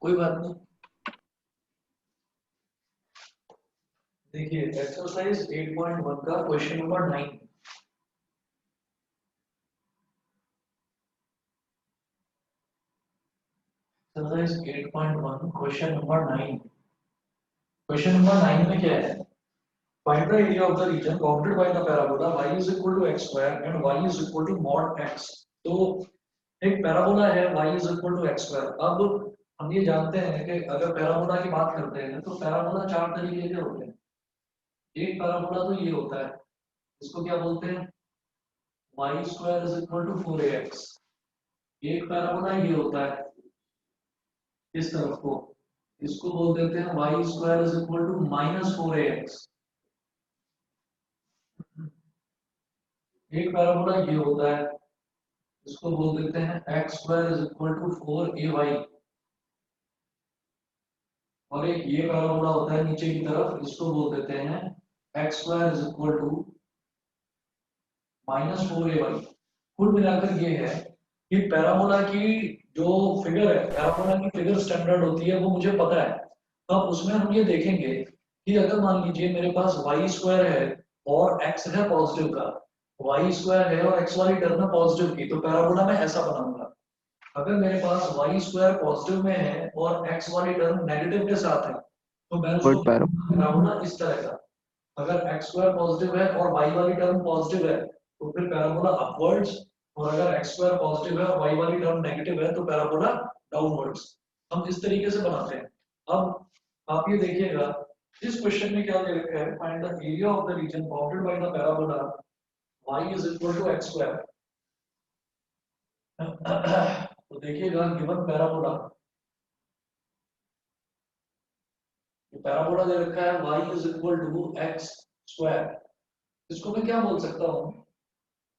कोई बात नहीं। देखिए एक्सरसाइज 8.1 का question number 9। Exercise 8.1 question number 9। Question number 9 में क्या है? Find the area of the region bounded by the parabola y is equal to x square and y is equal to mod x। तो एक parabola है y is equal to x square. अब हम ये जानते हैं कि अगर पैराबोला की बात करते हैं तो पैराबोला चार तरीके के होते हैं। एक पैराबोला तो ये होता है, इसको क्या बोलते हैं? y square is equal to 4ax। एक पैराबोला ये होता है इस तरफ को, इसको बोल देते हैं y square is equal to -4ax। एक पैराबोला ये होता है, इसको बोल देते हैं x square is equal to 4ay। और एक ये पैराबोला होता है नीचे की तरफ, इसको बोल देते हैं x square is equal to -4ay। कुल मिलाकर ये है कि पैराबोला की जो फिगर है, पैराबोला की फिगर स्टैंडर्ड होती है वो मुझे पता है। अब उसमें हम ये देखेंगे कि अगर मान लीजिए मेरे पास y स्क्वायर है और x है पॉजिटिव का, y स्क्वायर है और x वाली टर्म है पॉजिटिव की, तो पैराबोला मैं ऐसा बनाऊंगा। अगर मेरे पास y स्क्वायर पॉजिटिव में है और x वाली टर्म नेगेटिव के साथ है तो मैं उसको वर्ड पैरो पैराबोला इस तरह का। अगर x स्क्वायर पॉजिटिव है और y वाली टर्म पॉजिटिव है तो फिर पैराबोला अपवर्ड्स। और अगर x स्क्वायर पॉजिटिव है और y वाली टर्म नेगेटिव है तो पैराबोला डाउनवर्ड्स। हम इस तरीके से बनाते हैं। अब आप ये देखिएगा, इस क्वेश्चन में क्या दे रखा है? Find the area of the region bounded by the parabola y is equal to x square. तो देखिएगा गिवन पैराबोला, पैराबोला दे रखा है y is equal to x square. इसको मैं क्या बोल सकता हूँ?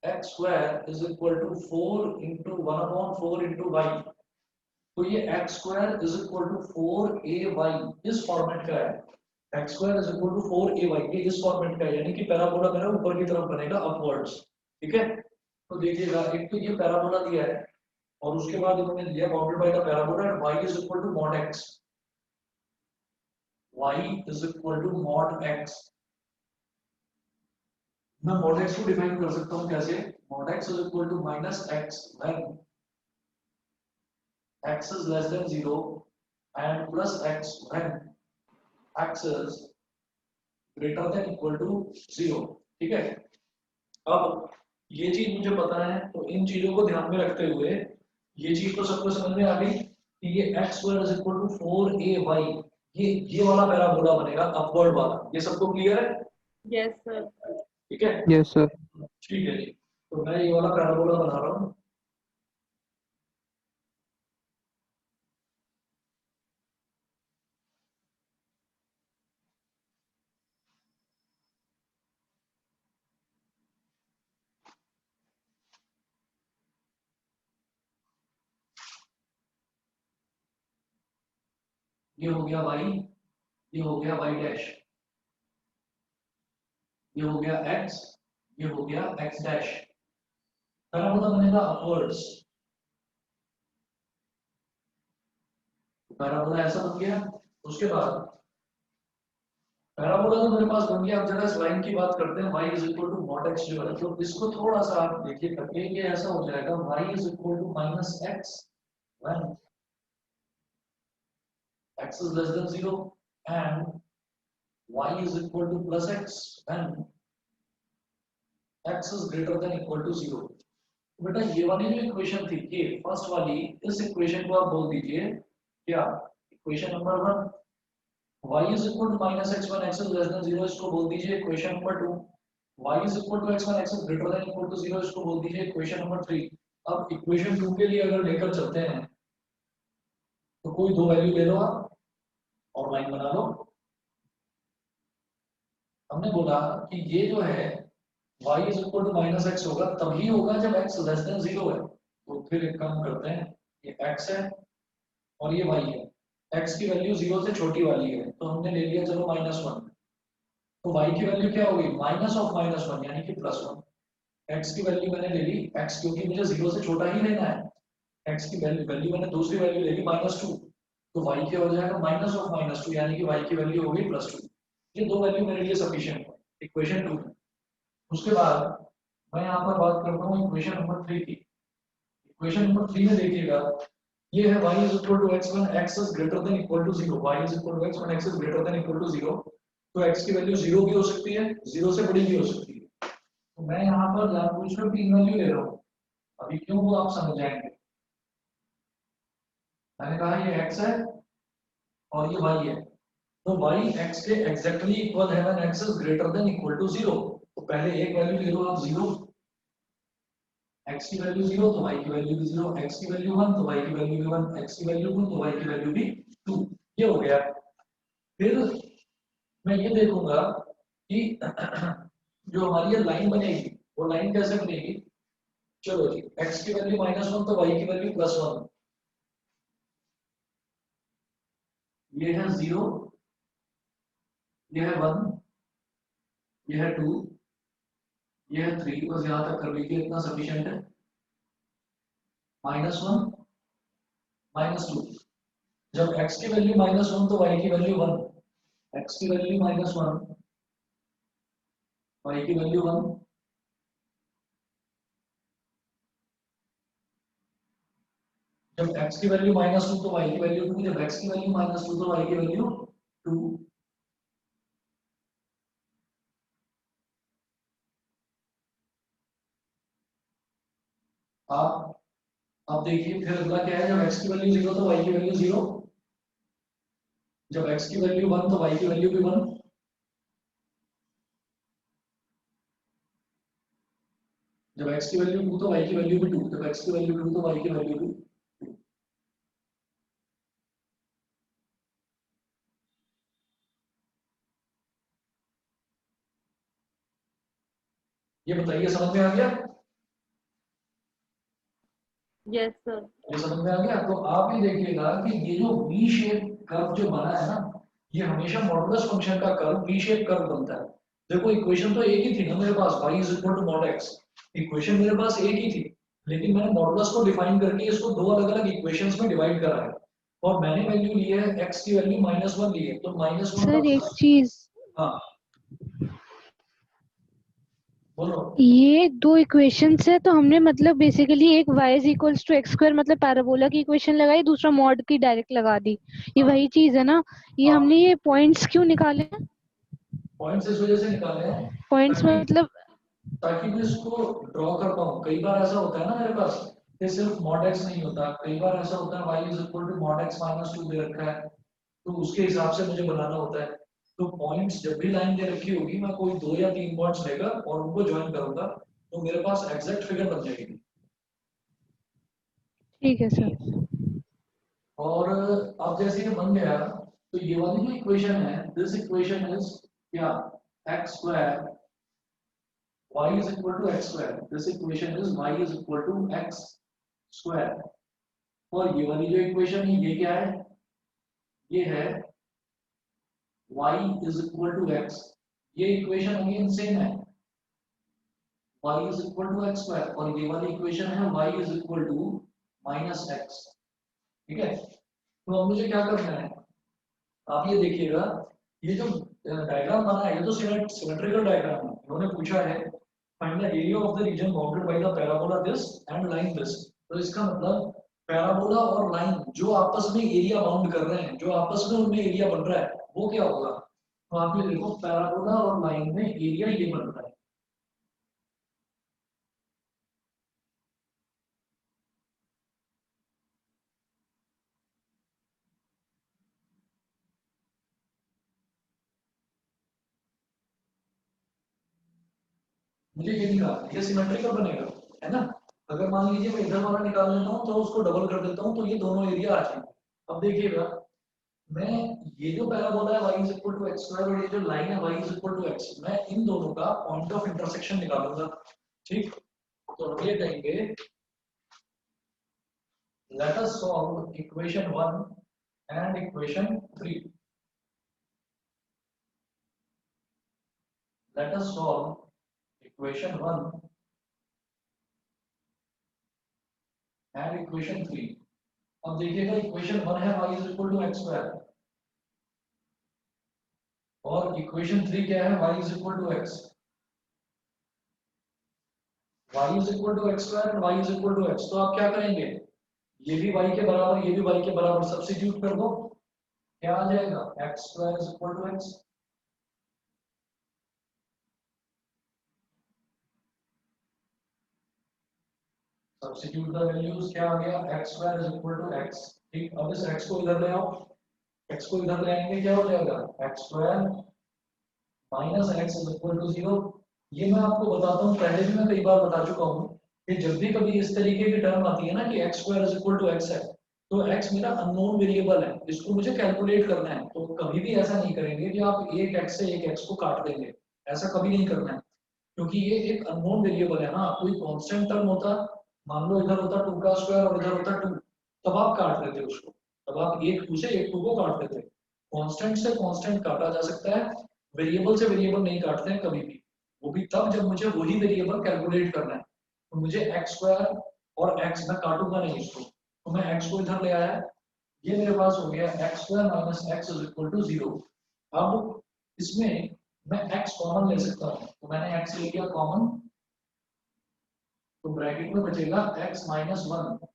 x square is equal to 4 into 1/4 into y. तो ये x square is equal to 4ay इस फॉर्मेट का है। x square is equal to 4ay ये इस फॉर्मेट का है, यानी कि पैराबोला मेरा ऊपर की तरफ बनेगा अपवर्ड्स। ठीक है, तो देखिएगा एक तो ये पैराबोला दिया है और उसके बाद इन्होंने दिया bounded by the parabola and y is equal to mod x। y is equal to mod x। मैं मॉड x को डिफाइन कर सकता हूं कैसे? Mod x is equal to minus x when x is less than 0 and plus x when x is greater than equal to 0। ठीक है, अब ये चीज मुझे पता है तो इन चीजों को ध्यान में रखते हुए ये चीज तो सबको समझ में आ गई कि ये x square is equal to 4ay ये वाला पैराबोला बनेगा अपवर्ड वाला। ये सबको क्लियर है? Yes sir. ठीक है, यस सर। ठीक है जी। तो मैं ये वाला पैराबोला बना रहा हूँ। ये हो गया y, ये हो गया y डैश, ये हो गया x, ये हो गया x डैश। पैराबोला बनेगा अपवर्ड्स। पैराबोला ऐसा बन गया। उसके बाद पैराबोला तो मेरे पास बन गया। अब जरा इस लाइन की बात करते हैं, y is equal to mod x जो है, तो इसको थोड़ा सा आप देखिए करके ये ऐसा हो जाएगा y is equal to minus x when x is less than 0 and y is equal to plus x when x is greater than equal to 0। बेटा ये वाली जो इक्वेशन थी, ये फर्स्ट वाली, इस इक्वेशन को आप बोल दीजिए क्या? Equation number 1। y is equal to minus x when x is less than 0 इसको बोल दीजिए equation number 2। y is equal to x when x is greater than equal to 0 इसको बोल दीजिए इक्वेशन नंबर 3। अब इक्वेशन 2 के लिए अगर लेकर चलते हैं तो कोई दो वैल्यू ले लो आप और लाइन बना लो। हमने बोला कि ये जो है y is equal to minus x होगा तभी होगा जब x लेस देन 0 है। तो फिर एक काम करते हैं, ये x है और ये y है। x की वैल्यू 0 से छोटी वाली है तो हमने ले लिया चलो -1। तो y की वैल्यू क्या होगी? माइनस ऑफ -1 यानी कि +1। x की वैल्यू मैंने ले ली, x क्योंकि मुझे 0 से छोटा ही लेना है, x की वैल्यू मैंने दूसरी वैल्यू ले ली -2। तो y क्या हो जाएगा -(-2) यानी कि y की वैल्यू हो गई +2। ये दो वैल्यू मेरे लिए सफिशिएंट है इक्वेशन 2 में। उसके बाद मैं यहाँ पर बात करता हूँ इक्वेशन नंबर 3 की। इक्वेशन नंबर 3 में देखिएगा, ये है y is equal to x when x is greater than equal to 0, y is equal to x when x is greater than equal to 0। तो x की वैल्यू 0 भी हो सकती है, 0 से बड़ी भी हो सकती है। तो मैं यहाँ पर जानबूझकर 3 वैल्यू ले रहा हूँ। अभी क्यों वो आप समझ जाएंगे। मैंने कहा ये x है और ये y है, तो y x के एग्जैक्टली इक्वल है when x is greater than equal to 0। तो पहले एक वैल्यू ले लो आप 0, x की वैल्यू 0 तो y की वैल्यू भी 0, x की वैल्यू 1 तो y की वैल्यू भी 1, x की वैल्यू 2 तो y की वैल्यू भी 2। ये हो गया। फिर मैं ये देखूंगा कि जो हमारी ये लाइन बनेगी वो लाइन कैसे बनेगी। चलो जी, x की वैल्यू -1 तो y की वैल्यू +1, ये है 0, ये है 1, ये है 2, ये है 3, बस यहाँ तक कर लीजिए, इतना सफिशिएंट है। -1 -2, जब x की वैल्यू -1 तो y की वैल्यू 1, x की वैल्यू -1 y की वैल्यू 1, जब x की वैल्यू -2 तो y की वैल्यू 2, जब x की वैल्यू -2 तो y की वैल्यू 2। आप अब देखिए फिर अगला क्या है, जब x की वैल्यू 0 तो y की वैल्यू 0, जब x की वैल्यू 1 तो y की वैल्यू भी 1, जब x की वैल्यू 2 तो y की वैल्यू भी 2, जब x की वैल्यू 2 तो y की वैल्यू भी 2। ये बताइए समझ में आ गया। Yes sir. ये समझ में आ गया। तो आप ये देखिएगा कि ये जो वी शेप कर्व जो बना है ना, ये हमेशा मॉडुलस फंक्शन का कर्व वी शेप कर्व बनता है। देखो इक्वेशन तो एक ही थी ना मेरे पास, y is equal to mod x, equation मेरे पास एक ही थी, लेकिन मैंने मॉडुलस को डिफाइन करके इसको दो अलग-अलग इक्वेशंस में डिवाइड करा है। और मैंने वैल्यू ली है x की वैल्यू -1 ली है, तो -1 सर एक का चीज, हाँ बोलो। ये दो इक्वेशंस है तो हमने मतलब बेसिकली एक y is equals to x square मतलब पैराबोला की इक्वेशन लगाई, दूसरा मॉड की डायरेक्ट लगा दी। ये हाँ वही चीज है ना। ये हाँ, हमने ये पॉइंट्स क्यों निकाले हैं? पॉइंट्स इस वजह से निकाले हैं पॉइंट्स ताकि मतलब ताकि मैं इसको ड्रॉ कर पाऊँ। कई बार ऐसा होता है ना मेरे पास, ये सिर्फ mod x नहीं होता, कई बार ऐसा होता है y is equal to mod x -2 दे रखा है, तो उसके हिसाब से मुझे बनाना होता है। तो पॉइंट्स जब भी लाइन दे रखी होगी, मैं कोई 2 या 3 पॉइंट्स लेकर और उनको ज्वाइन करूंगा, तो मेरे पास एग्जैक्ट फिगर बन जाएगी। ठीक है सर। और अब जैसे ये बन गया, तो ये वाली जो इक्वेशन है, दिस इक्वेशन इज क्या, x square y is equal to x square, this equation is y is equal to x square। और ये वाली जो इक्वेशन है ये क्या है, ये है y is equal to x। ये इक्वेशन अगेन सेम है, y is equal to x square, और ये वाली इक्वेशन है y is equal to -x। ठीक है, तो अब मुझे क्या करना है, आप ये देखिएगा, ये जो डायग्राम बना है ये तो सिमेट्रिकल डायग्राम है। इन्होंने पूछा है find the area of the region bounded by the parabola this and line this. तो इसका मतलब पैराबोला और लाइन जो आपस में एरिया बाउंड कर रहे हैं, जो आपस में उनमें एरिया बन रहा है, वो क्या होगा। तो आप ये देखो पैराबोला और लाइन में एरिया ये बन रहा है। मुझे ये निकालना है, ये सिमेट्रिकल बनेगा, है ना। अगर मान लीजिए मैं इधर वाला निकाल लेता हूँ तो उसको डबल कर देता हूँ, तो ये दोनों एरिया आ जाएंगे। अब देखिएगा, मैं ये जो पैराबोला है y is equal to x square और ये जो लाइन है y is equal to x, मैं इन दोनों का पॉइंट ऑफ इंटरसेक्शन निकालूंगा। ठीक, तो हम ये कहेंगे let us solve equation 1 and equation 3। Let us solve equation 1 and equation 3। अब देखिएगा इक्वेशन 1 है y is equal to x square, और इक्वेशन 3 क्या है, y is equal to x, y is equal to x square and y is equal to x. तो आप क्या करेंगे, ये भी y के बराबर, ये भी y के बराबर सब्स्टिट्यूट कर दो, क्या आ जाएगा, x square is equal to x. Substitute the values, क्या आ गया, x square is equal to x. ठीक, अब इस x को इधर ले आओ, x को इधर ले आएंगे, क्या हो जाएगा, x square minus x is equal to 0। ये मैं आपको बताता हूँ, पहले भी मैं कई बार बता चुका हूँ कि जब भी कभी इस तरीके की टर्म आती है ना कि x square is equal to x है, तो x मेरा अननोन वेरिएबल है, इसको मुझे कैलकुलेट करना है। तो कभी भी ऐसा नहीं करेंगे कि आप एक x से एक x को काट देंगे, ऐसा कभी नहीं करना है, क्योंकि ये एक अननोन वेरिएबल है। हाँ, कोई कांस्टेंट टर्म होता, मान लो इधर होता 2 का स्क्वायर और इधर होता 2, तब आप काट देते उसको, तब आप एक 2 से एक 2 को काट देते। कांस्टेंट से कांस्टेंट काटा जा सकता है, वेरिएबल से वेरिएबल नहीं काटते हैं कभी भी, वो भी तब जब मुझे वही वेरिएबल कैलकुलेट करना है। तो मुझे एक्स स्क्वायर और एक्स, मैं काटूंगा नहीं इसको, तो मैं एक्स को इधर ले आया, ये मेरे पास हो गया x square minus x is equal to 0। अब इसमें मैं x कॉमन ले सकता हूँ, तो मैंने x ले लिया कॉमन, तो ब्रैकेट में बचेगा x minus 1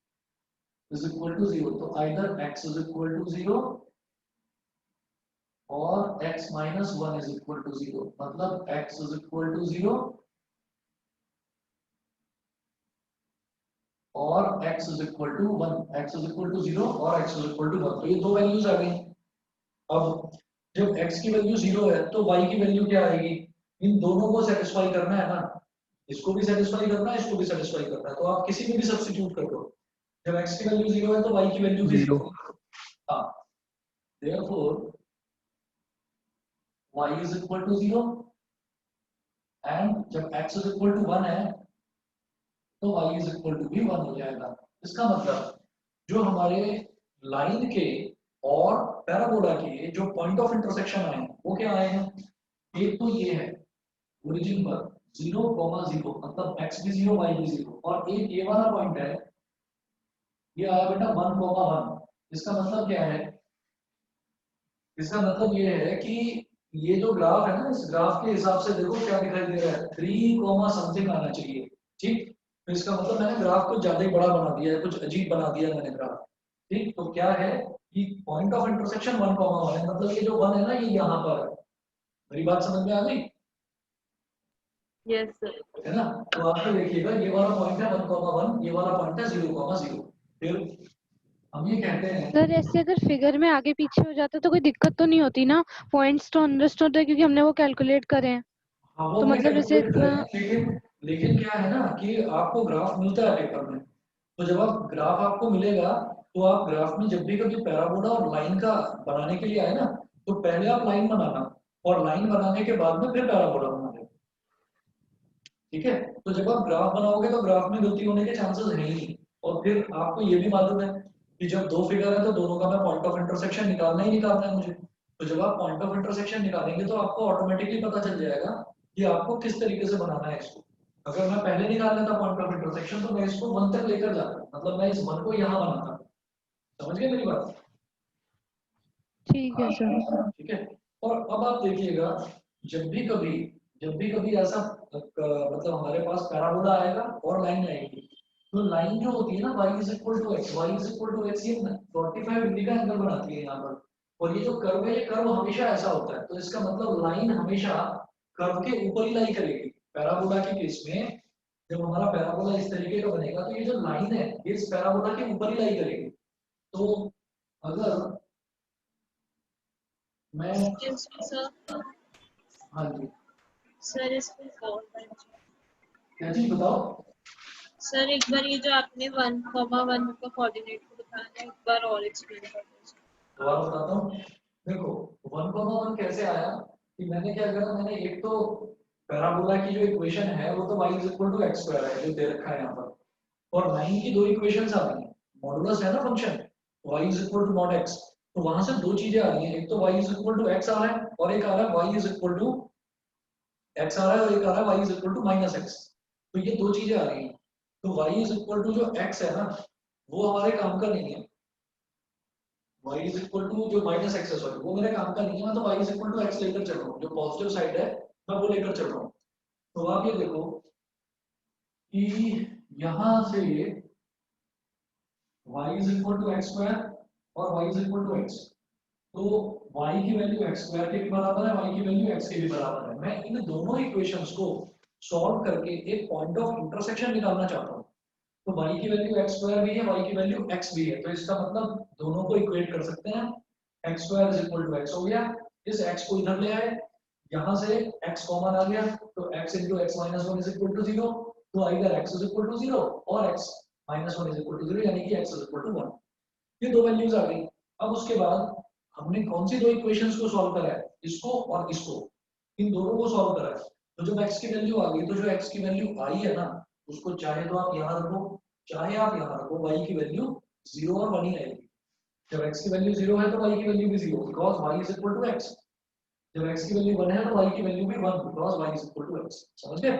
is equal to 0। तो either x is equal to 0 और x minus 1 is equal to 0, मतलब x इज इक्वल टू 0 और x is equal to 1, x is equal to 0 और x इज इक्वल टू 1। तो ये दो values आ गई। अब जब x की वैल्यू 0 है तो y की वैल्यू क्या आएगी, इन दोनों को सेटिस्फाई करना है ना, इसको भी सेटिस्फाई करना है, इसको भी सेटिस्फाई करना है, तो आप किसी में भी सब्स्टिट्यूट कर दो। जब x की वैल्यू 0 है तो y की वैल्यू भी 0। हाँ, therefore y is equal to 0 and जब x is equal to 1 है तो y is equal to भी 1 हो जाएगा। इसका मतलब जो हमारे लाइन के और पैराबोला के जो पॉइंट ऑफ इंटरसेक्शन आए हैं वो क्या आए हैं, एक तो ये है ओरिजिन पर 0,0, मतलब x भी 0 y भी 0, और एक ये वाला पॉइंट है, ये आया बेटा 1,1। इसका मतलब क्या है, इसका मतलब ये है कि ये जो ग्राफ है ना, इस ग्राफ के हिसाब से देखो क्या दिखाई दे रहा है, 3, समथिंग आना चाहिए। ठीक, तो इसका मतलब मैंने ग्राफ को ज्यादा ही बड़ा बना दिया है, कुछ अजीब बना दिया मैंने ग्राफ। ठीक, तो क्या है कि पॉइंट ऑफ इंटरसेक्शन 1,1 है, मतलब ये जो 1 है ना ये यहाँ पर है। मेरी बात समझ में आ गई? Yes sir. है ना, तो आपको देखिएगा ये वाला पॉइंट है 1,1, ये वाला पॉइंट है 0,0। फिर हम ये कहते हैं, सर ऐसे अगर फिगर में आगे पीछे हो जाता तो कोई दिक्कत तो नहीं होती ना, पॉइंट्स तो अंडरस्टूड है क्योंकि हमने वो कैलकुलेट करे हैं। हाँ वो तो हमने मतलब जैसे कैलकुलेट इतना, करें, लेकिन लेकिन क्या है ना कि आपको ग्राफ मिलता है पेपर में, तो जब आप ग्राफ आपको मिलेगा तो आप ग्राफ में जब भी कभी पैराबोला और लाइन का बनाने के लिए आए ना, तो पहले आप लाइन बनाना, और लाइन बनाने के बाद में फिर पैराबोला बनाना। ठीक है, तो जब आप ग्राफ बनाओगे तो ग्राफ में गलती होने के चांसेस है ही नहीं। और फिर आपको ये भी मालूम है कि जब दो फिगर है तो दोनों का मैं पॉइंट ऑफ इंटरसेक्शन निकालना ही निकालना है मुझे। तो जब आप पॉइंट ऑफ इंटरसेक्शन निकालेंगे तो आपको ऑटोमेटिकली पता चल जाएगा कि आपको किस तरीके से बनाना है इसको। अगर मैं पहले निकाल लेता पॉइंट ऑफ इंटरसेक्शन तो मैं इसको 1 तक लेकर जाता, मतलब मैं इस 1 को यहाँ बनाता। समझ गए मेरी बात? ठीक है सर। ठीक है, और अब आप देखिएगा जब भी कभी ऐसा मतलब हमारे पास पैराबोला आएगा और लाइन आएगी, तो लाइन जो होती है ना y is equal to x, y is equal to x, ये 45 डिग्री का एंगल बनाती है यहाँ पर। और ये जो कर्व है, ये कर्व हमेशा ऐसा होता है, तो इसका मतलब लाइन हमेशा कर्व के ऊपर ही लाई करेगी। पैराबोला के केस में जब हमारा पैराबोला इस तरीके का बनेगा तो ये जो लाइन है ये इस पैराबोला के ऊपर ही लाई करेगी। तो अगर मैं, सर हाँ जी, सर इसमें क्या चीज बताओ? सर एक बार ये जो आपने 1,1 का कोऑर्डिनेट को बताया एक बार और एक्सप्लेन कर दीजिए। दोबारा बताता हूँ, देखो 1,1 कैसे आया कि मैंने क्या करा, मैंने एक तो पैराबोला की जो इक्वेशन है वो तो y is equal to x square है जो दे रखा है यहाँ पर, और लाइन की दो इक्वेशंस आ रही हैं, मॉडुलस है ना function y is equal to mod x, तो वहां से दो चीजें आ रही हैं, एक तो y is equal to x आ रहा है और एक आ रहा है y is equal to x आ रहा है और एक आ रहा है y is equal to minus x। तो ये दो चीजें आ रही हैं, तो y इज इक्वल टू जो x है ना वो हमारे काम का नहीं है, y इज इक्वल टू जो माइनस एक्स है, सॉरी वो मेरे काम का नहीं है, मैं तो y is equal to x लेकर चल रहा हूँ, जो पॉजिटिव साइड है मैं वो लेकर चल रहा हूँ। तो आप ये देखो कि यहां से y is equal to x square और y is equal to x, तो y की वैल्यू x स्क्वायर के भी बराबर है, y की वैल्यू x के भी बराबर है। मैं इन दोनों इक्वेशंस को सॉल्व करके एक पॉइंट ऑफ इंटरसेक्शन निकालना चाहता हूँ। तो y की वैल्यू x स्क्वायर भी है, y की वैल्यू x भी है, तो इसका मतलब दोनों को इक्वेट कर सकते हैं। x square is equal to x हो गया, इस x को इधर ले आए, यहां से x कॉमन आ गया, तो x into x minus 1 is equal to 0, तो either x is equal to 0 और x minus 1 is equal to 0, यानी कि x is equal to 1। ये दो वैल्यूज आ गई। अब उसके बाद हमने कौन सी दो इक्वेशंस को सॉल्व करा है, इसको और इसको, इन दोनों को सॉल्व करा है। तो जब x की वैल्यू आ गई, तो जो x की वैल्यू आई है ना, उसको चाहे तो आप यहाँ रखो, चाहे आप यहाँ रखो, y की वैल्यू 0 और 1 ही आएगी। जब x की वैल्यू 0 है तो y की वैल्यू भी 0, because y is equal to x। जब x की वैल्यू 1 है तो y की वैल्यू भी 1, because y is equal to x। समझ गए?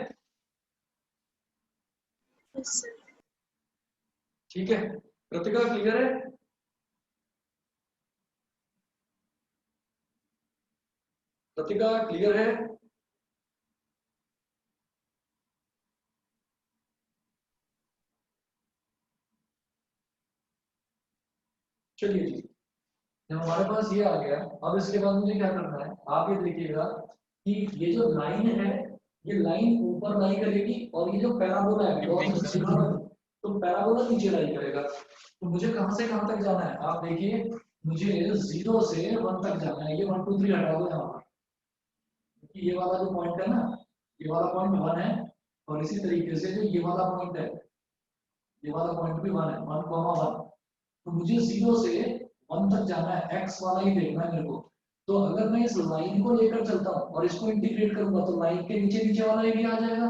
Yes, sir. ठीक है, कृतिका क्लियर है? कृतिका क्लियर है? चलिए जी, जब हमारे पास ये आ गया, अब इसके बाद मुझे क्या करना है, आप ये देखिएगा कि ये जो लाइन है, ये लाइन ऊपर लाई करेगी, और ये जो पैराबोला है, तो पैराबोला नीचे लाई करेगा। तो मुझे कहां से कहां तक जाना है, आप देखिए, मुझे 0 से 1 तक जाना है। ये 1 2 3 हटा दो यहाँ पर, क्योंकि ये वाला जो पॉइंट है ना, ये वाला पॉइंट 1 है, और इसी तरीके से जो ये वाला पॉइंट है, ये वाला पॉइंट भी 1 है, 1,1। तो मुझे 0 से 1 तक जाना है, x वाला ही देखना है मेरे को। तो अगर मैं इस लाइन को लेकर चलता हूँ और इसको इंटीग्रेट करूंगा, तो लाइन के नीचे नीचे वाला एरिया आ जाएगा।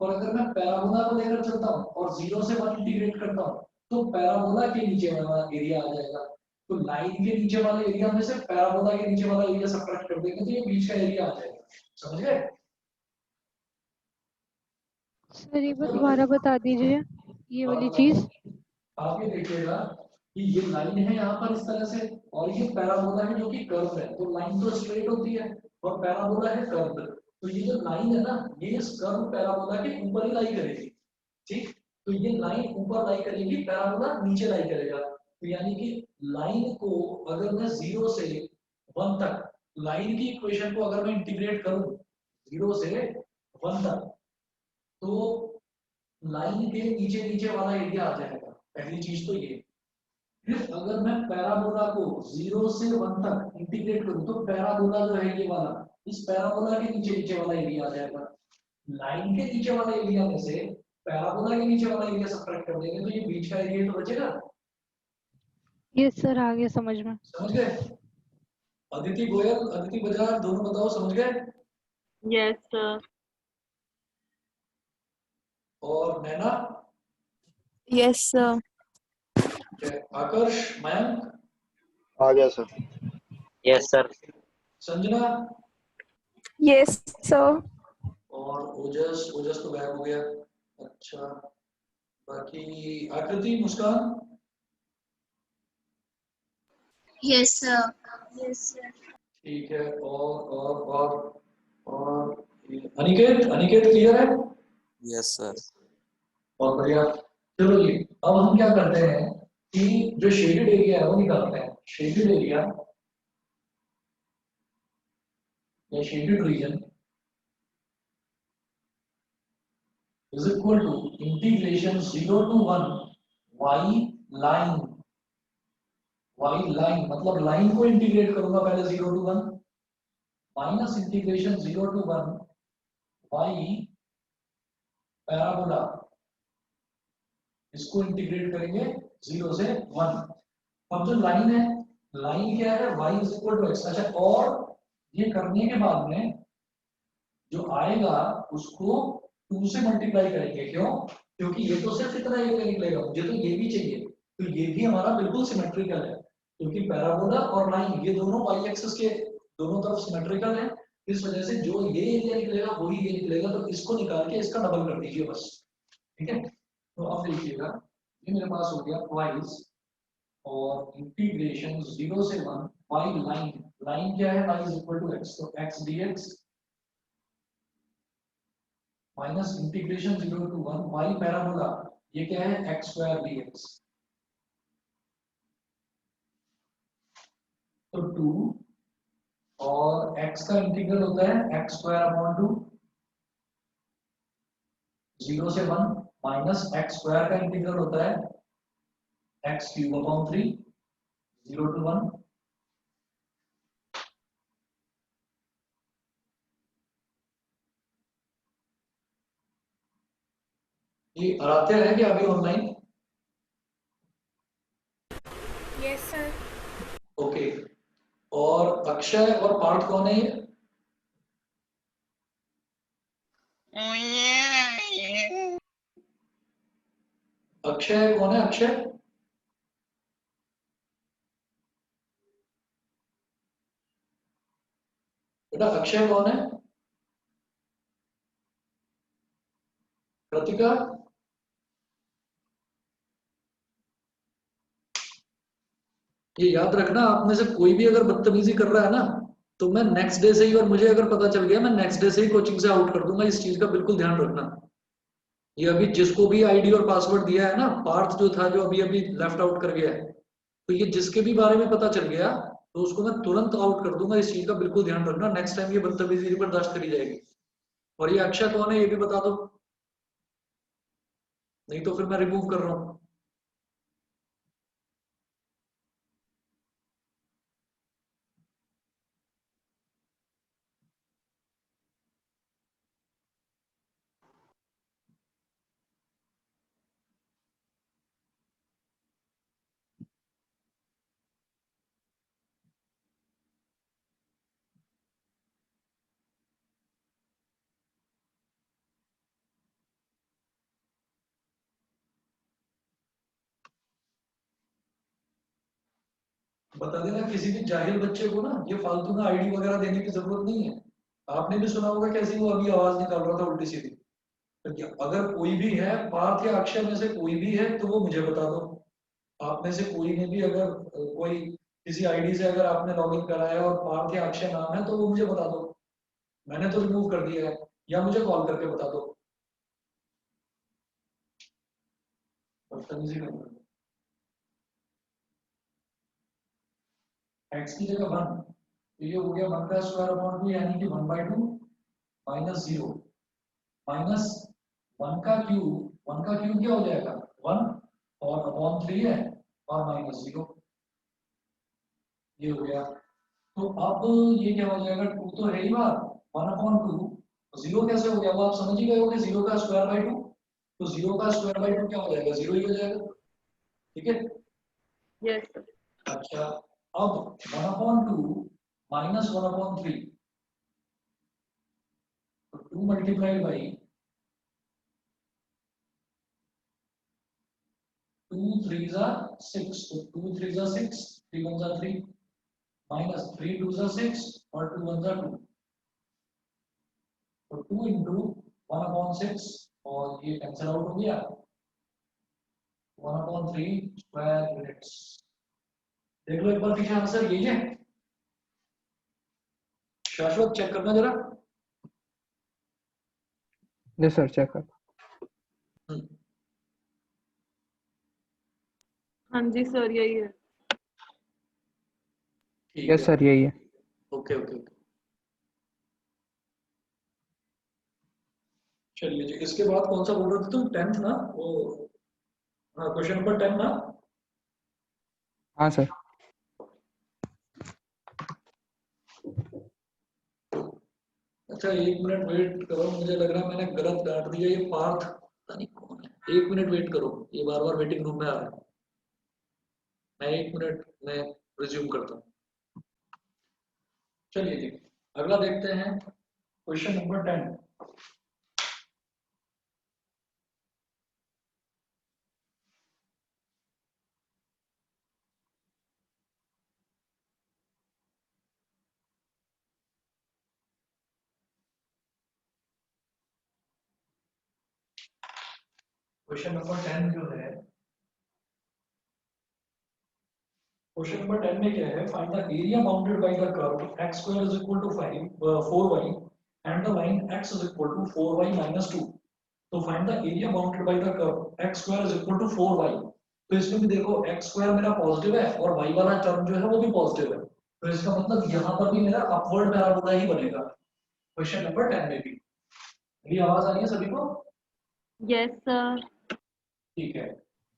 और अगर मैं पैराबोला को लेकर चलता हूँ और 0 से 1 इंटीग्रेट करता हूँ, तो पैराबोला के नीचे वाला एरिया आ जाएगा। तो लाइन के नीचे वाले एरिया में से पैराबोला के नीचे वाला एरिया सब्ट्रैक्ट कर देंगे, तो ये बीच का एरिया आ जाएगा। समझ गए? सर एक बार दोबारा बता दीजिए ये वाली चीज। आप ये देखिएगा कि ये लाइन है यहाँ पर इस तरह से, और ये पैराबोला है जो कि कर्व है। तो लाइन तो स्ट्रेट होती है और पैराबोला है कर्व। तो ये जो लाइन है ना, ये इस कर्व पैराबोला के ऊपर ही लाई करेगी। ठीक, तो ये लाइन ऊपर लाई करेगी, पैराबोला नीचे लाई करेगा। तो यानी कि लाइन को अगर मैं 0 से 1 तक, लाइन की इक्वेशन को अगर मैं इंटीग्रेट करूं 0 से 1 तक, तो लाइन के नीचे नीचे वाला एरिया आ जाएगा। पहली चीज तो ये। फिर अगर मैं पैराबोला को 0 से 1 तक इंटीग्रेट करूं, तो पैराबोला जो है ये वाला, इस पैराबोला के नीचे नीचे वाला एरिया आ जाएगा। लाइन के नीचे वाले एरिया में से पैराबोला के नीचे वाला एरिया सब्ट्रैक्ट कर देंगे, तो ये बीच का एरिया तो बचेगा। यस सर, आ गया समझ में। समझ गए? अदिति गोयल, अदिति बजाज, दोनों बताओ समझ गए? Yes, sir. और नैना? Yes, sir. आकर्ष, मयंक, आ गया sir. Yes sir. Sanjana Yes, sir. और ओजस, ओजस तो गायब हो गया। अच्छा, बाकी आकृति, मुस्कान? Yes, sir. Yes, sir. ठीक है, और अनिकेत, अनिकेत क्लियर है? Yes sir. बहुत बढ़िया। चलो जी, अब हम क्या करते हैं कि जो शेडेड एरिया है वो निकालते हैं। शेडेड एरिया या shaded region is equal to integration 0 to 1 y line. y line मतलब लाइन को इंटीग्रेट करूंगा पहले 0 to 1, minus integration 0 to 1 y parabola, इसको इंटीग्रेट करेंगे 0 से 1। अब जो लाइन है, लाइन क्या है, y is equal to x। अच्छा, और ये करने के बाद में जो आएगा उसको 2 से मल्टीप्लाई करेंगे। क्यों? क्योंकि ये तो सिर्फ इतना एरिया निकलेगा, मुझे तो ये भी चाहिए। तो ये भी हमारा बिल्कुल सिमेट्रिकल है, क्योंकि पैराबोला और लाइन ये दोनों y एक्सिस के दोनों तरफ सिमेट्रिकल है। इस वजह से जो ये एरिया निकलेगा वही ये निकलेगा। तो इसको निकाल के इसका डबल कर दीजिए बस। ठीक है, तो अब देखिएगा, ये मेरे पास हो गया y और इंटीग्रेशन 0 से 1 y लाइन क्या है, y is equal to x, तो x dx minus integration 0 to 1 y parabola, ये क्या है x स्क्वायर dx, तो 2 और x का इंटीग्रल होता है x स्क्वायर अपॉन 2 0 से 1 माइनस x स्क्वायर का इंटीग्रल होता है x क्यूब अपॉन 3 0 टू 1, ये आराध्या है क्या अभी ऑनलाइन? Yes, sir. ओके, और अक्षय और पार्थ कौन है ये? अक्षय कौन है, अक्षय? बेटा अक्षय कौन है? कृतिका? ये याद रखना, आप में से कोई भी अगर बदतमीजी कर रहा है ना, तो मैं नेक्स्ट डे से ही, और मुझे अगर पता चल गया, मैं नेक्स्ट डे से ही कोचिंग से आउट कर दूंगा। इस चीज का बिल्कुल ध्यान रखना। ये अभी जिसको भी आईडी और पासवर्ड दिया है ना, पार्थ जो था जो अभी अभी लेफ्ट आउट कर गया है, तो ये जिसके भी बारे में पता चल गया तो उसको मैं तुरंत आउट कर दूंगा। इस चीज का बिल्कुल ध्यान रखना, नेक्स्ट टाइम ये बदतमीजी बर्दाश्त करी जाएगी। और ये अक्षय कौन है ये भी बता दो, नहीं तो फिर मैं रिमूव कर रहा हूँ। बता देना किसी भी जाहिल बच्चे को ना, ये फालतू में आईडी वगैरह देने की जरूरत नहीं है। आपने भी सुना होगा कैसे वो अभी आवाज निकाल रहा था उल्टी सीधी। तो अगर कोई भी है पार्थ या अक्षय में से कोई भी है तो वो मुझे बता दो। आप में से कोई ने भी अगर कोई किसी आईडी से अगर आपने लॉगिन कराया और पार्थ या अक्षय नाम है तो वो मुझे बता दो। मैंने तो रिमूव कर दिया है, या मुझे कॉल करके बता दो। बदतमीजी मत करो। एक्स की जगह 1, तो ये हो गया 1 का स्क्वायर अपॉन 2, यानी कि 1/2 माइनस 0 माइनस 1 का क्यूब। 1 का क्यूब क्या हो जाएगा 1, और अपॉन 3 है, और माइनस 0, ये हो गया। तो अब ये क्या हो जाएगा, 2 तो है ही बात, 1/2, तो 0 कैसे हो गया, वो आप समझ ही गए हो कि 0 का स्क्वायर बाई 2, तो 0 का स्क्वायर बाई 2 क्या हो जाएगा, 0 ही हो जाएगा। ठीक है। Yes, sir. अच्छा, अब 1/2 माइनस 1/3, तो 2 मल्टीप्लाइड बाई 2 3 जा 6, तो 2 3 जा 6, 3 1 जा 3, माइनस 3 2 जा 6, और 2 1 जा 2, तो 2 इंटू 1/6, और ये कैंसिल आउट हो गया, 1/3 स्क्वायर यूनिट्स। देख लो एक बार पीछे आंसर यही है। शाश्वत चेक करना जरा। यस सर, चेक कर। हाँ जी सर, यही है। ठीक यस है, सर, यही है। Okay okay okay. चलिए जी, इसके बाद कौन सा बोल रहे थे तुम, 10th ना वो? हाँ, क्वेश्चन नंबर 10 ना। हाँ सर। अच्छा, 1 मिनट वेट करो, मुझे लग रहा है मैंने गलत डांट दिया, ये पार्थ पता नहीं कौन है। 1 मिनट वेट करो, ये बार बार वेटिंग रूम में आ रहा है। मैं 1 मिनट में रिज्यूम करता हूँ। चलिए जी, अगला देखते हैं क्वेश्चन नंबर 10। क्वेश्चन नंबर 10 जो है, क्वेश्चन नंबर 10 में क्या है, find the area bounded by the curve x square is equal to 4y and the line x is equal to 4y minus 2. तो find the area bounded by the curve x square is equal to 4y. तो इसमें भी देखो x square मेरा positive है और y वाला term जो है वो भी पॉजिटिव है, तो इसका मतलब यहाँ पर भी मेरा अपवर्ड पैराबोला ही बनेगा क्वेश्चन नंबर 10 में भी। मेरी आवाज आ रही है सभी को? Yes sir. ठीक है,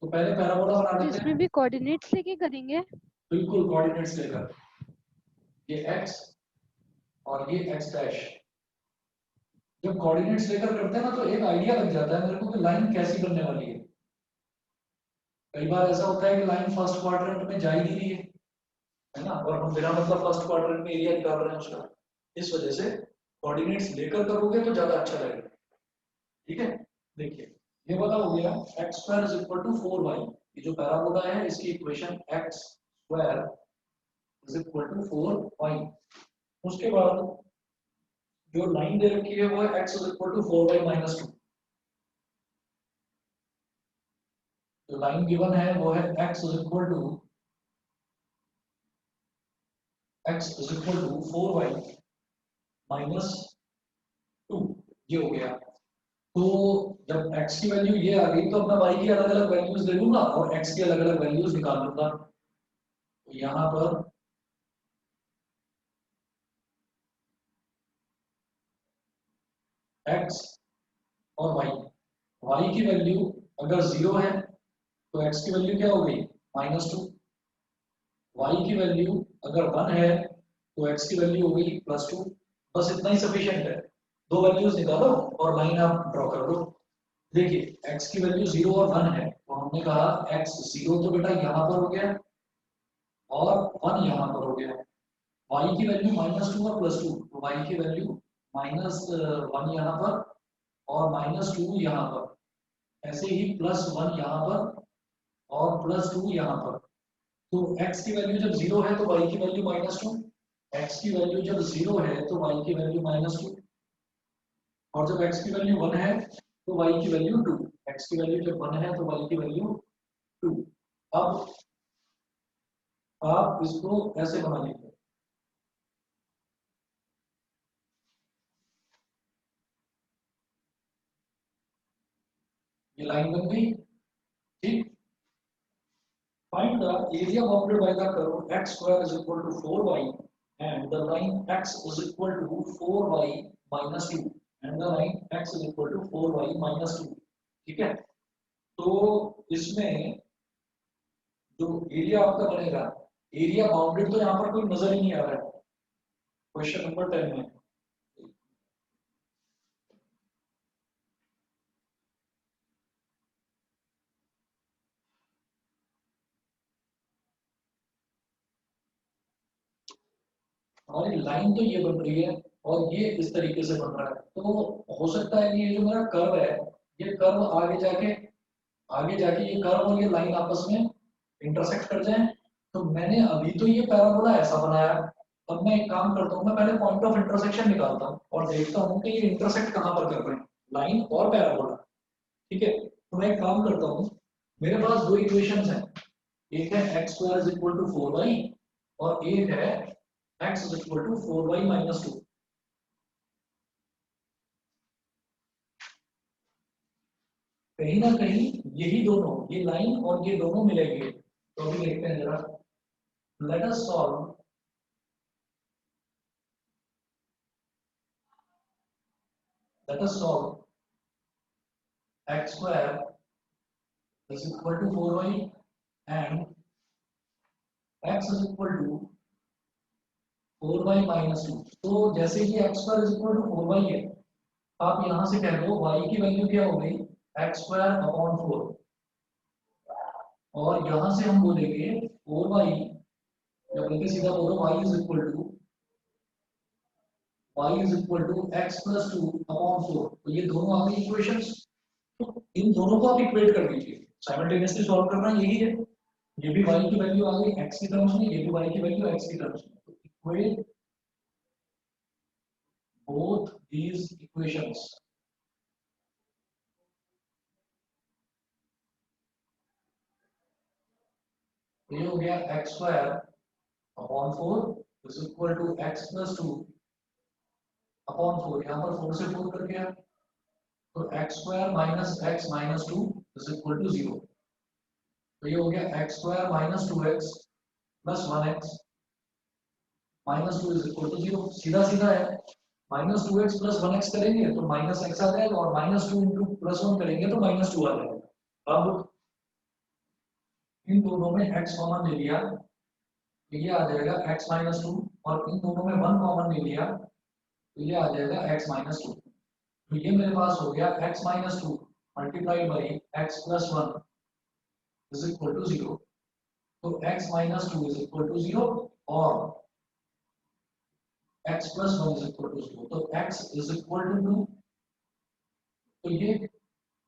तो पहले पैराबोला बना तो लेते इसमें हैं। भी कोऑर्डिनेट्स लेके करेंगे। बिल्कुल कोऑर्डिनेट्स लेकर, ये x और ये x डैश। जब कोऑर्डिनेट्स लेकर करते हैं ना तो एक आइडिया लग जाता है मेरे को कि लाइन कैसी बनने वाली है। कई बार ऐसा होता है कि लाइन फर्स्ट क्वाड्रेंट में जा ही नहीं रही है ना, और हम बिना मतलब फर्स्ट क्वाड्रेंट में एरिया निकाल रहे हैं उसका। इस वजह से कोऑर्डिनेट्स लेकर करोगे तो ज्यादा अच्छा लगेगा। ठीक है, देखिए ये वाला हो गया x square is equal to 4y। ये जो पैराबोला है इसकी equation x square is equal to 4y। उसके बाद जो लाइन दे रखी है वो है x is equal to 4y minus 2। जो लाइन गिवन है वो है x is equal to 4y minus 2। ये हो गया। तो जब x की वैल्यू ये आ गई तो अब मैं y की अलग अलग वैल्यूज दे दूंगा और x की अलग अलग वैल्यूज निकाल लूंगा। तो यहाँ पर x और y की वैल्यू अगर 0 है तो x की वैल्यू क्या हो गई -2। y की वैल्यू अगर 1 है तो x की वैल्यू हो गई +2। बस इतना ही सफिशिएंट है। दो वैल्यूज निकालो और लाइन आप ड्रॉ कर दो। देखिए x की वैल्यू 0 और 1 है तो हमने कहा x 0 तो बेटा यहाँ पर हो गया और 1 यहाँ पर हो गया। y की वैल्यू -2 और +2, तो y की वैल्यू -1 यहाँ पर और -2 यहाँ पर। ऐसे ही +1 यहाँ पर और +2 यहाँ पर। तो x की वैल्यू जब 0 है तो y की वैल्यू -2, x की वैल्यू जब 0 है तो y की वैल्यू -2, और जब x की वैल्यू 1 है तो y की वैल्यू 2। x की वैल्यू जब 1 है तो y की वैल्यू 2। अब आप इसको ऐसे बना लीजिए, ये लाइन बन गई। ठीक, find the area bounded by the curve x square is equal to 4y and the line x is equal to 4y minus 2 and the line x is equal to 4y minus 2। ठीक है, तो इसमें जो area आपका बनेगा, area bounded तो यहाँ पर कोई नजर ही नहीं आ रहा है क्वेश्चन नंबर 10 में। हमारी लाइन तो ये बन रही है और ये इस तरीके से बन रहा है, तो हो सकता है कि ये जो मेरा कर्व है ये कर्व आगे जाके ये कर्व और ये लाइन आपस में इंटरसेक्ट कर जाए। तो मैंने अभी तो ये पैराबोला ऐसा बनाया, अब मैं एक काम करता हूँ, मैं पहले पॉइंट ऑफ इंटरसेक्शन निकालता हूँ और देखता हूँ कि ये इंटरसेक्ट कहाँ पर कर रहे हैं, लाइन और पैराबोला। ठीक है, तो मैं एक काम करता हूँ, मेरे पास दो इक्वेशंस हैं, एक है x square is equal to 4y और एक है x is equal to 4y minus 2। कहीं ना कहीं यही दोनों, ये लाइन और ये दोनों मिलेंगे। तो अभी देखते हैं जरा, late us solve x square is equal to 4y and x is equal to 4y minus 2। तो जैसे कि x square is equal to 4y है, आप यहां से कह दो y की वैल्यू क्या हो गई x square अपॉन 4, और यहां से हम बोलेंगे 4y, या बल्कि सीधा बोलो y is equal to x plus 2 upon 4। तो ये दोनों आ गई इक्वेशंस, तो इन दोनों को आप इक्वेट कर लीजिए, साइमल्टेनियसली सॉल्व करना यही है। ये भी y की वैल्यू आ गई x की टर्म्स में, ये भी y की वैल्यू x की टर्म्स में, तो इक्वेट both these equations। तो ये हो गया x square upon 4 is equal to x plus 2 upon 4, यहाँ पर 4 से 4 कर गया, तो x square minus x minus 2 is equal to 0। तो ये हो गया x square minus 2x plus 1x minus 2 is equal to 0। सीधा सीधा है, माइनस 2x प्लस 1x करेंगे तो माइनस x आ जाएगा, और माइनस 2 इंटू प्लस 1 करेंगे तो माइनस 2 आ जाएगा। अब इन दोनों में x कॉमन ले लिया तो ये आ जाएगा x माइनस 2, और इन दोनों में 1 कॉमन ले लिया तो ये आ जाएगा x माइनस 2। तो ये मेरे पास हो गया x minus 2 multiplied by x plus 1 is equal to 0। तो x minus 2 is equal to 0 और x plus 1 is equal to 0। तो x इज इक्वल टू 2, तो ये,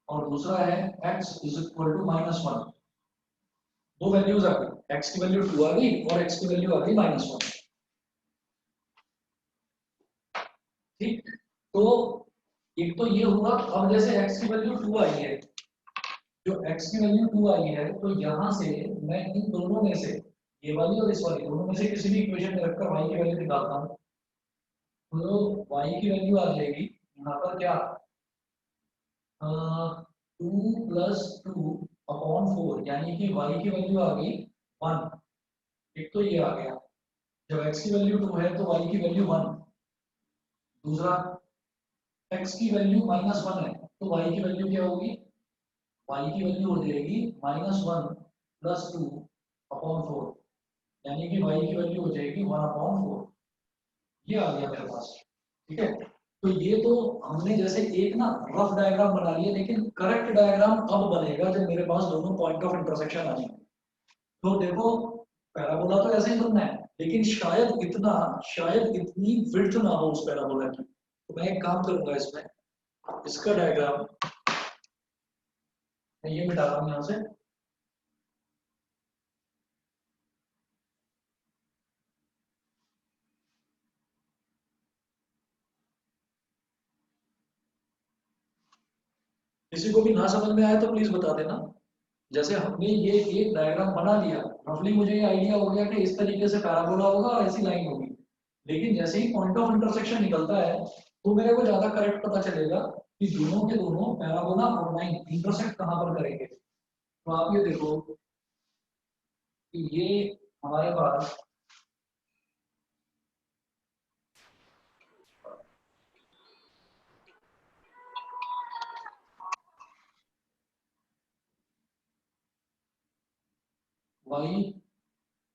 और दूसरा है x is equal to minus 1। दो वैल्यूज आ गई, x की वैल्यू 2 आ गई और x की वैल्यू आ गई माइनस 1। ठीक, तो एक तो ये हुआ। अब जैसे x की वैल्यू 2 आई है, जो x की वैल्यू 2 आई है, तो यहां से मैं इन दोनों में से, ये वाली और इस वाली, दोनों में से किसी भी इक्वेशन में रखकर y की वैल्यू निकालता हूं, तो y की वैल्यू आ जाएगी यहाँ पर क्या, 2 प्लस 2 अपॉन 4, यानी कि y की वैल्यू आ गई 1। एक तो ये आ गया, जब x की वैल्यू 2 है तो y की वैल्यू 1। दूसरा, x की वैल्यू माइनस 1 है तो y की वैल्यू क्या होगी, y की वैल्यू हो जाएगी माइनस 1 प्लस 2 अपॉन 4, यानी कि y की वैल्यू हो जाएगी 1 अपॉन 4। ये आ गया मेरे पास। ठीक है, तो ये तो हमने जैसे एक ना रफ डायग्राम बना लिया, लेकिन करेक्ट डायग्राम अब बनेगा जब मेरे पास दोनों पॉइंट ऑफ इंटरसेक्शन आ जाएंगे। तो देखो, पैराबोला तो ऐसे ही बनना है, लेकिन शायद इतनी विड्थ ना हो उस पैराबोला की। तो मैं एक काम करूंगा, इसमें इसका डायग्राम मैं ये मिटा रहा हूं यहाँ से। किसी को भी ना समझ में आए तो प्लीज बता देना। जैसे हमने ये एक डायग्राम बना लिया, रफली मुझे ये आइडिया हो गया कि इस तरीके से पैराबोला होगा और ऐसी लाइन होगी, लेकिन जैसे ही पॉइंट ऑफ इंटरसेक्शन निकलता है तो मेरे को ज्यादा करेक्ट पता चलेगा कि दोनों के दोनों पैराबोला और लाइन इंटरसेक्ट कहाँ पर करेंगे। तो आप ये देखो कि ये हमारे पास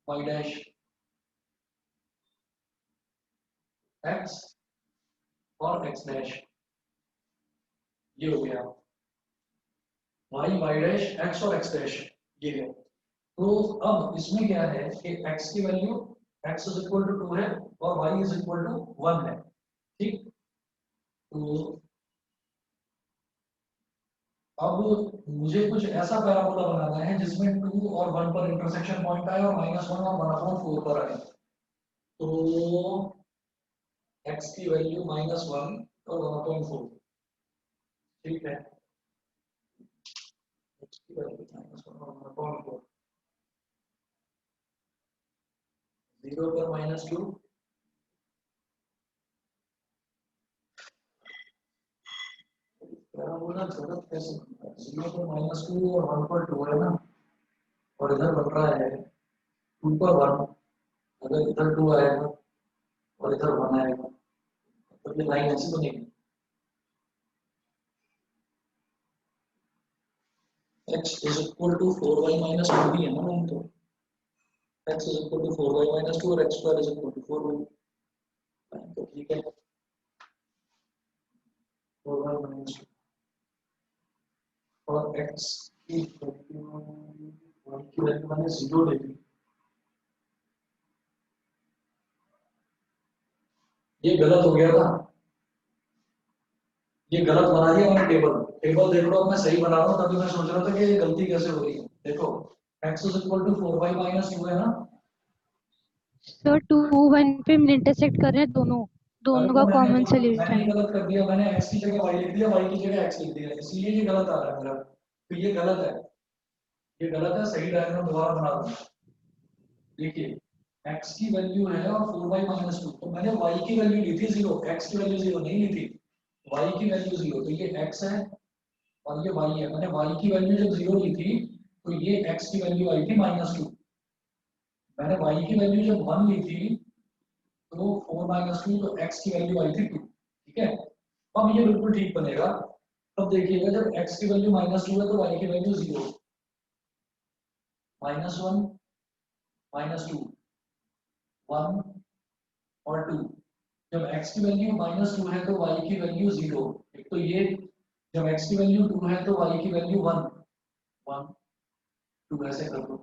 y डैश x और x डैश, ये हो गया y डैश x और x डैश, ये है। तो अब इसमें क्या है कि x की value x is equal to 2 है और y इज इक्वल टू 1 है। ठीक, तो अब मुझे कुछ ऐसा पैराबोला बनाना है जिसमें 2 और 1 पर इंटरसेक्शन पॉइंट आए और -1 और 1/4 पर आए। तो x की वैल्यू -1 और 1/4, ठीक है, x की वैल्यू -1 और 1/4, 0 पर -2, पैराबोला गलत कैसे बनता है, 0 पर -2 और 1 पर 2 है ना, और इधर बन रहा है 2 पर 1। अगर इधर 2 आएगा और इधर 1 आएगा तो ये लाइन ऐसी बनेगी, x is equal to 4y minus 2 भी है ना लाइन, तो x is equal to 4y minus 2 और x square is equal to 4y, तो ठीक है 4y माइनस 2 और x की वैल्यू मैंने 0 ले ली। ये गलत हो गया था, ये गलत बना दिया मैंने टेबल देख लो, अब मैं सही बना रहा हूँ, तभी मैं सोच रहा था कि ये गलती कैसे हो रही है। देखो x is equal to 4y minus 2 है ना सर 2 1 पे इंटरसेक्ट कर रहे हैं, दोनों का कॉमन से ले मैंने हैं। गलत कर दिया, मैंने x की जगह y लिख दिया, y की जगह x लिख दिया, इसलिए ये गलत आ रहा है मेरा। तो ये गलत है, ये गलत है, सही डायग्राम दोबारा बना दूंगा। देखिए x की वैल्यू है और 4y माइनस 2, तो मैंने y की वैल्यू ली थी 0, x की वैल्यू 0 नहीं ली थी, y की वैल्यू 0, तो ये x है और ये y है। मैंने y की वैल्यू जब 0 ली थी तो ये x की वैल्यू आई थी -2, मैंने y की वैल्यू जब 1 ली थी तो 4 माइनस 2, तो x की वैल्यू आई थी 2, ठीक है। अब ये बिल्कुल ठीक बनेगा। अब देखिएगा जब x की वैल्यू -2 है तो y की वैल्यू 0, -1 -2 1 और 2। जब x की वैल्यू -2 है तो y की वैल्यू 0, एक तो ये, जब x की वैल्यू 2 है तो y की वैल्यू 1 1 2, ऐसे कर लो,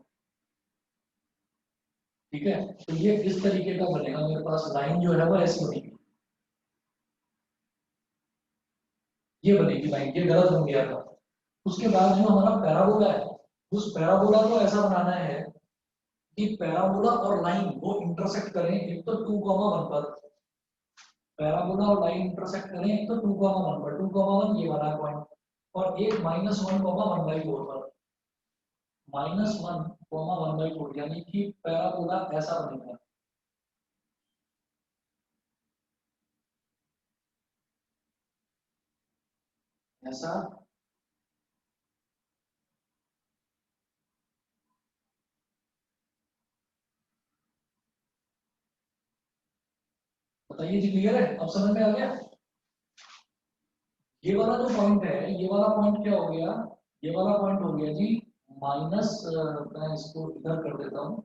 ठीक है। तो ये इस तरीके का बनेगा, मेरे पास लाइन जो है वो ऐसी बनेगी, ये बनेगी लाइन, ये गलत बन गया था। उसके बाद जो हमारा पैराबोला है, उस पैराबोला को ऐसा बनाना है कि पैराबोला और लाइन वो इंटरसेक्ट करें, एक तो 2,1 पर, पैराबोला और लाइन इंटरसेक्ट करें एक तो 2,1 पर, 2,1 ये वाला पॉइंट, और एक -1,1/4 पर, -1,1/4, यानी कि पैराबोला ऐसा बनेगा। ऐसा बताइए जी, क्लियर है, अब समझ में आ गया। ये वाला जो पॉइंट है, ये वाला पॉइंट क्या हो गया, ये वाला पॉइंट हो गया जी माइनस, मैं इसको इधर कर देता हूँ,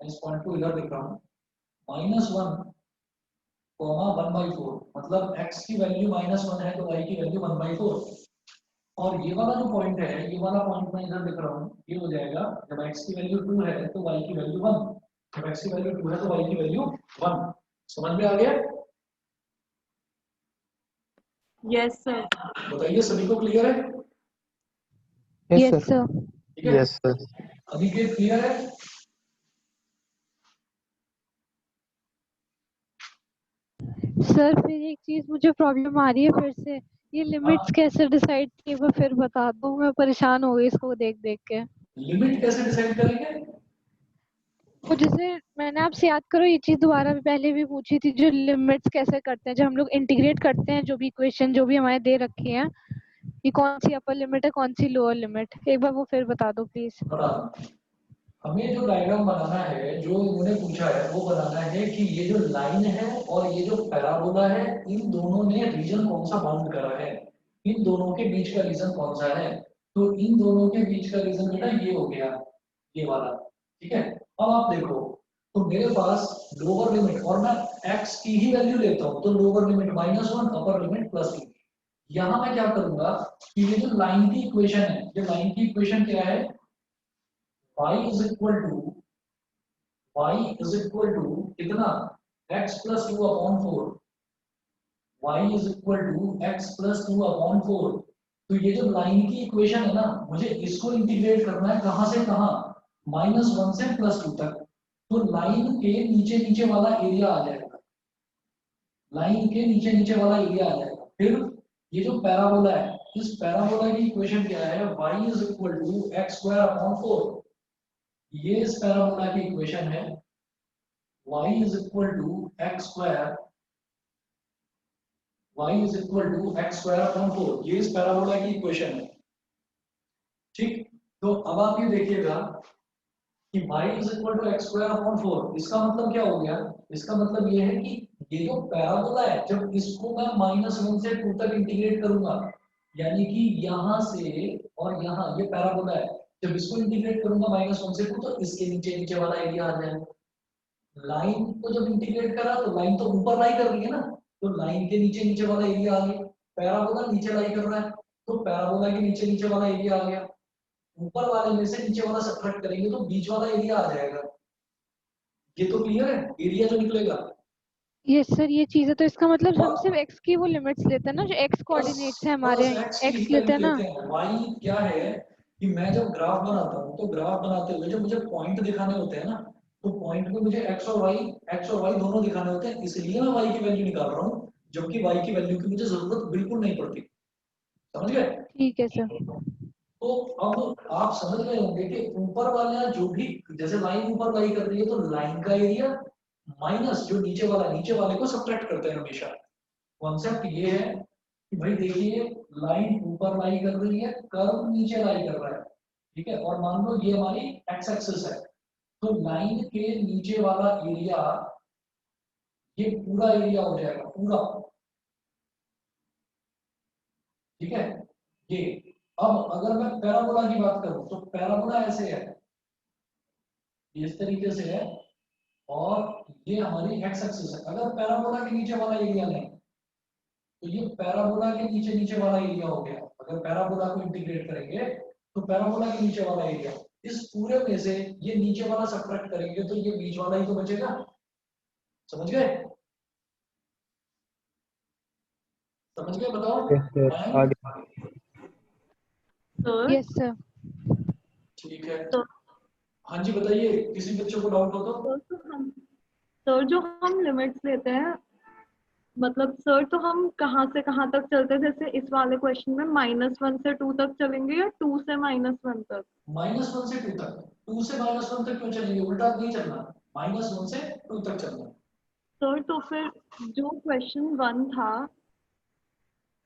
मैं इस पॉइंट को इधर लिख रहा हूँ, -1,1/4, मतलब x की वैल्यू -1 है तो y की वैल्यू 1/4। और ये वाला जो पॉइंट है, ये वाला पॉइंट मैं इधर लिख रहा हूँ, ये हो जाएगा जब x की वैल्यू 2 है तो y की वैल्यू 1, जब x की वैल्यू 2 है तो y की वैल्यू 1। समझ में आ गया? Yes sir. बताइए सभी को क्लियर है? Yes yes sir. सर। ठीक है, Yes, sir. अभी के क्लियर है? सर फिर एक चीज मुझे प्रॉब्लम आ रही है फिर से, ये लिमिट्स हाँ, कैसे डिसाइड किए वो फिर बता दो, मैं परेशान हो गई इसको देख देख के। लिमिट कैसे डिसाइड करेंगे? तो जैसे मैंने आपसे याद करो ये चीज दोबारा भी पहले भी पूछी थी, जो लिमिट्स कैसे करते हैं, जब हम लोग इंटीग्रेट करते हैं जो भी इक्वेशन जो भी हमारे दे रखी है, कि कौन सी अपर लिमिट है कौन सी लोअर लिमिट, एक बार वो फिर बता दो प्लीज। बता, हमें जो डायग्राम बनाना है, जो उन्होंने पूछा है वो बनाना है कि ये जो लाइन है और ये जो पैराबोला है, इन दोनों ने रीजन कौन सा बाउंड करा है, इन दोनों के बीच का रीजन कौन सा है। तो इन दोनों के बीच का रीजन बेटा ये हो गया, ये वाला, ठीक है। अब आप देखो, तो मेरे पास लोअर लिमिट, और मैं x की ही वैल्यू लेता हूँ, तो लोअर लिमिट -1, अपर लिमिट +2। यहाँ मैं क्या करूंगा कि ये जो लाइन की इक्वेशन है, ये लाइन की इक्वेशन क्या है, y इज इक्वल टू कितना, x + 2/4, y is equal to x + 2/4। तो ये जो लाइन की इक्वेशन है ना, मुझे इसको इंटीग्रेट करना है, कहां से कहां, -1 से +2 तक। तो लाइन के नीचे नीचे वाला एरिया आ जाएगा, लाइन के नीचे नीचे वाला एरिया आ जाएगा। फिर ये जो पैराबोला है, इस पैराबोला की इक्वेशन क्या है, y is equal to x²/4, ये इस पैराबोला की इक्वेशन है, y is equal to x²/4, ये इस पैराबोला की इक्वेशन है, ठीक। तो अब आप ये देखिएगा कि y is equal to x²/4, इसका मतलब क्या हो गया, इसका मतलब ये है कि ये जो पैराबोला है, जब इसको मैं -1 से 2 तक इंटीग्रेट करूंगा, यानी कि यहाँ से और यहाँ, ये पैराबोला है, जब इसको इंटीग्रेट करूंगा -1 से 2, तो इसके नीचे नीचे वाला एरिया आ जाएगा। लाइन को जब इंटीग्रेट करा तो लाइन तो ऊपर लाई कर रही है ना, तो लाइन के नीचे नीचे वाला एरिया आ गया, पैराबोला नीचे लाई कर रहा है तो पैराबोला के नीचे नीचे वाला एरिया आ गया, ऊपर वाले में से नीचे वाला सब्ट्रैक्ट करेंगे तो बीच वाला एरिया आ जाएगा। ये तो क्लियर है, एरिया जो निकलेगा। यस सर, ये चीज है, तो इसका मतलब हम और सिर्फ x की वो लिमिट्स लेते हैं ना, जो x कोऑर्डिनेट्स है बस हमारे, x की ही x लेते वैल्यू हैं ना। लेते हैं। y क्या है कि मैं जब ग्राफ बनाता हूँ, तो ग्राफ बनाते हुए जब मुझे पॉइंट दिखाने होते हैं ना, तो पॉइंट में मुझे x और y दोनों दिखाने होते हैं, इसलिए मैं y की वैल्यू निकाल रहा हूँ, जबकि y की वैल्यू की मुझे जरूरत बिल्कुल नहीं पड़ती। समझ गए? ठीक है सर। तो अब आप समझ गए होंगे कि ऊपर वाला जो भी, जैसे लाइन ऊपर लाई कर रही है तो लाइन का एरिया माइनस जो नीचे वाले को सब्ट्रैक्ट करते हैं हमेशा। कॉन्सेप्ट ये है कि भाई देखिए, लाइन ऊपर लाई कर रही है, कर्व नीचे लाई कर रहा है, ठीक है, और मान लो ये हमारी एक्स एक्सिस है, तो लाइन के नीचे वाला एरिया, ये पूरा एरिया हो जाएगा पूरा, ठीक है। ये अब अगर मैं पैराबोला की बात करूं तो पैराबोला ऐसे है, इस तरीके से है, और ये हमारी एक्स एक्सिस है। अगर पैराबोला के नीचे वाला एरिया लें तो ये पैराबोला के नीचे नीचे वाला एरिया हो गया। अगर पैराबोला को इंटीग्रेट करेंगे तो पैराबोला के नीचे वाला एरिया, इस पूरे में से ये नीचे वाला सब्ट्रैक्ट करेंगे तो ये बीच वाला ही तो बचेगा। समझ गए? समझ गए? बताओ। Yes, sir. Fine? Sir yes sir. ठीक है। तो हाँ जी बताइए, किसी बच्चे को डाउट हो तो। सर जो हम लिमिट्स लेते हैं, मतलब सर तो हम कहाँ से कहाँ तक चलते हैं? जैसे इस वाले क्वेश्चन में -1 से 2 तक चलेंगे या 2 से -1 तक? -1 से 2 तक। 2 से -1 तक क्यों चलेंगे? उल्टा नहीं चलना, -1 से 2 तक चलना। सर तो फिर जो क्वेश्चन 1 था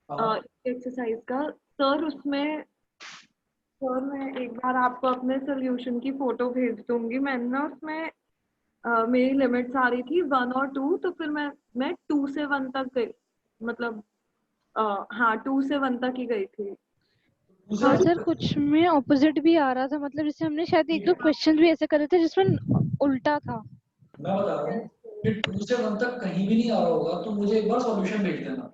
हाँ एक्सरसाइज का, सर उसमें, सर मैं एक बार आपको अपने सोल्यूशन की फोटो भेज दूंगी। मैंने ना उसमें मेरी लिमिट्स आ रही थी 1 और 2, तो फिर मैं 2 से 1 तक गई, मतलब हाँ 2 से 1 तक ही गई थी। दूसरे हाँ सर, तक। कुछ में ऑपोजिट भी आ रहा था, मतलब जैसे हमने शायद एक दो क्वेश्चन भी ऐसे करे थे जिसमें उल्टा था। मैं बता रहा हूँ कि 2 से 1 तक कहीं भी नहीं आ रहा होगा तो मुझे एक बार सॉल्यूशन भेज देना,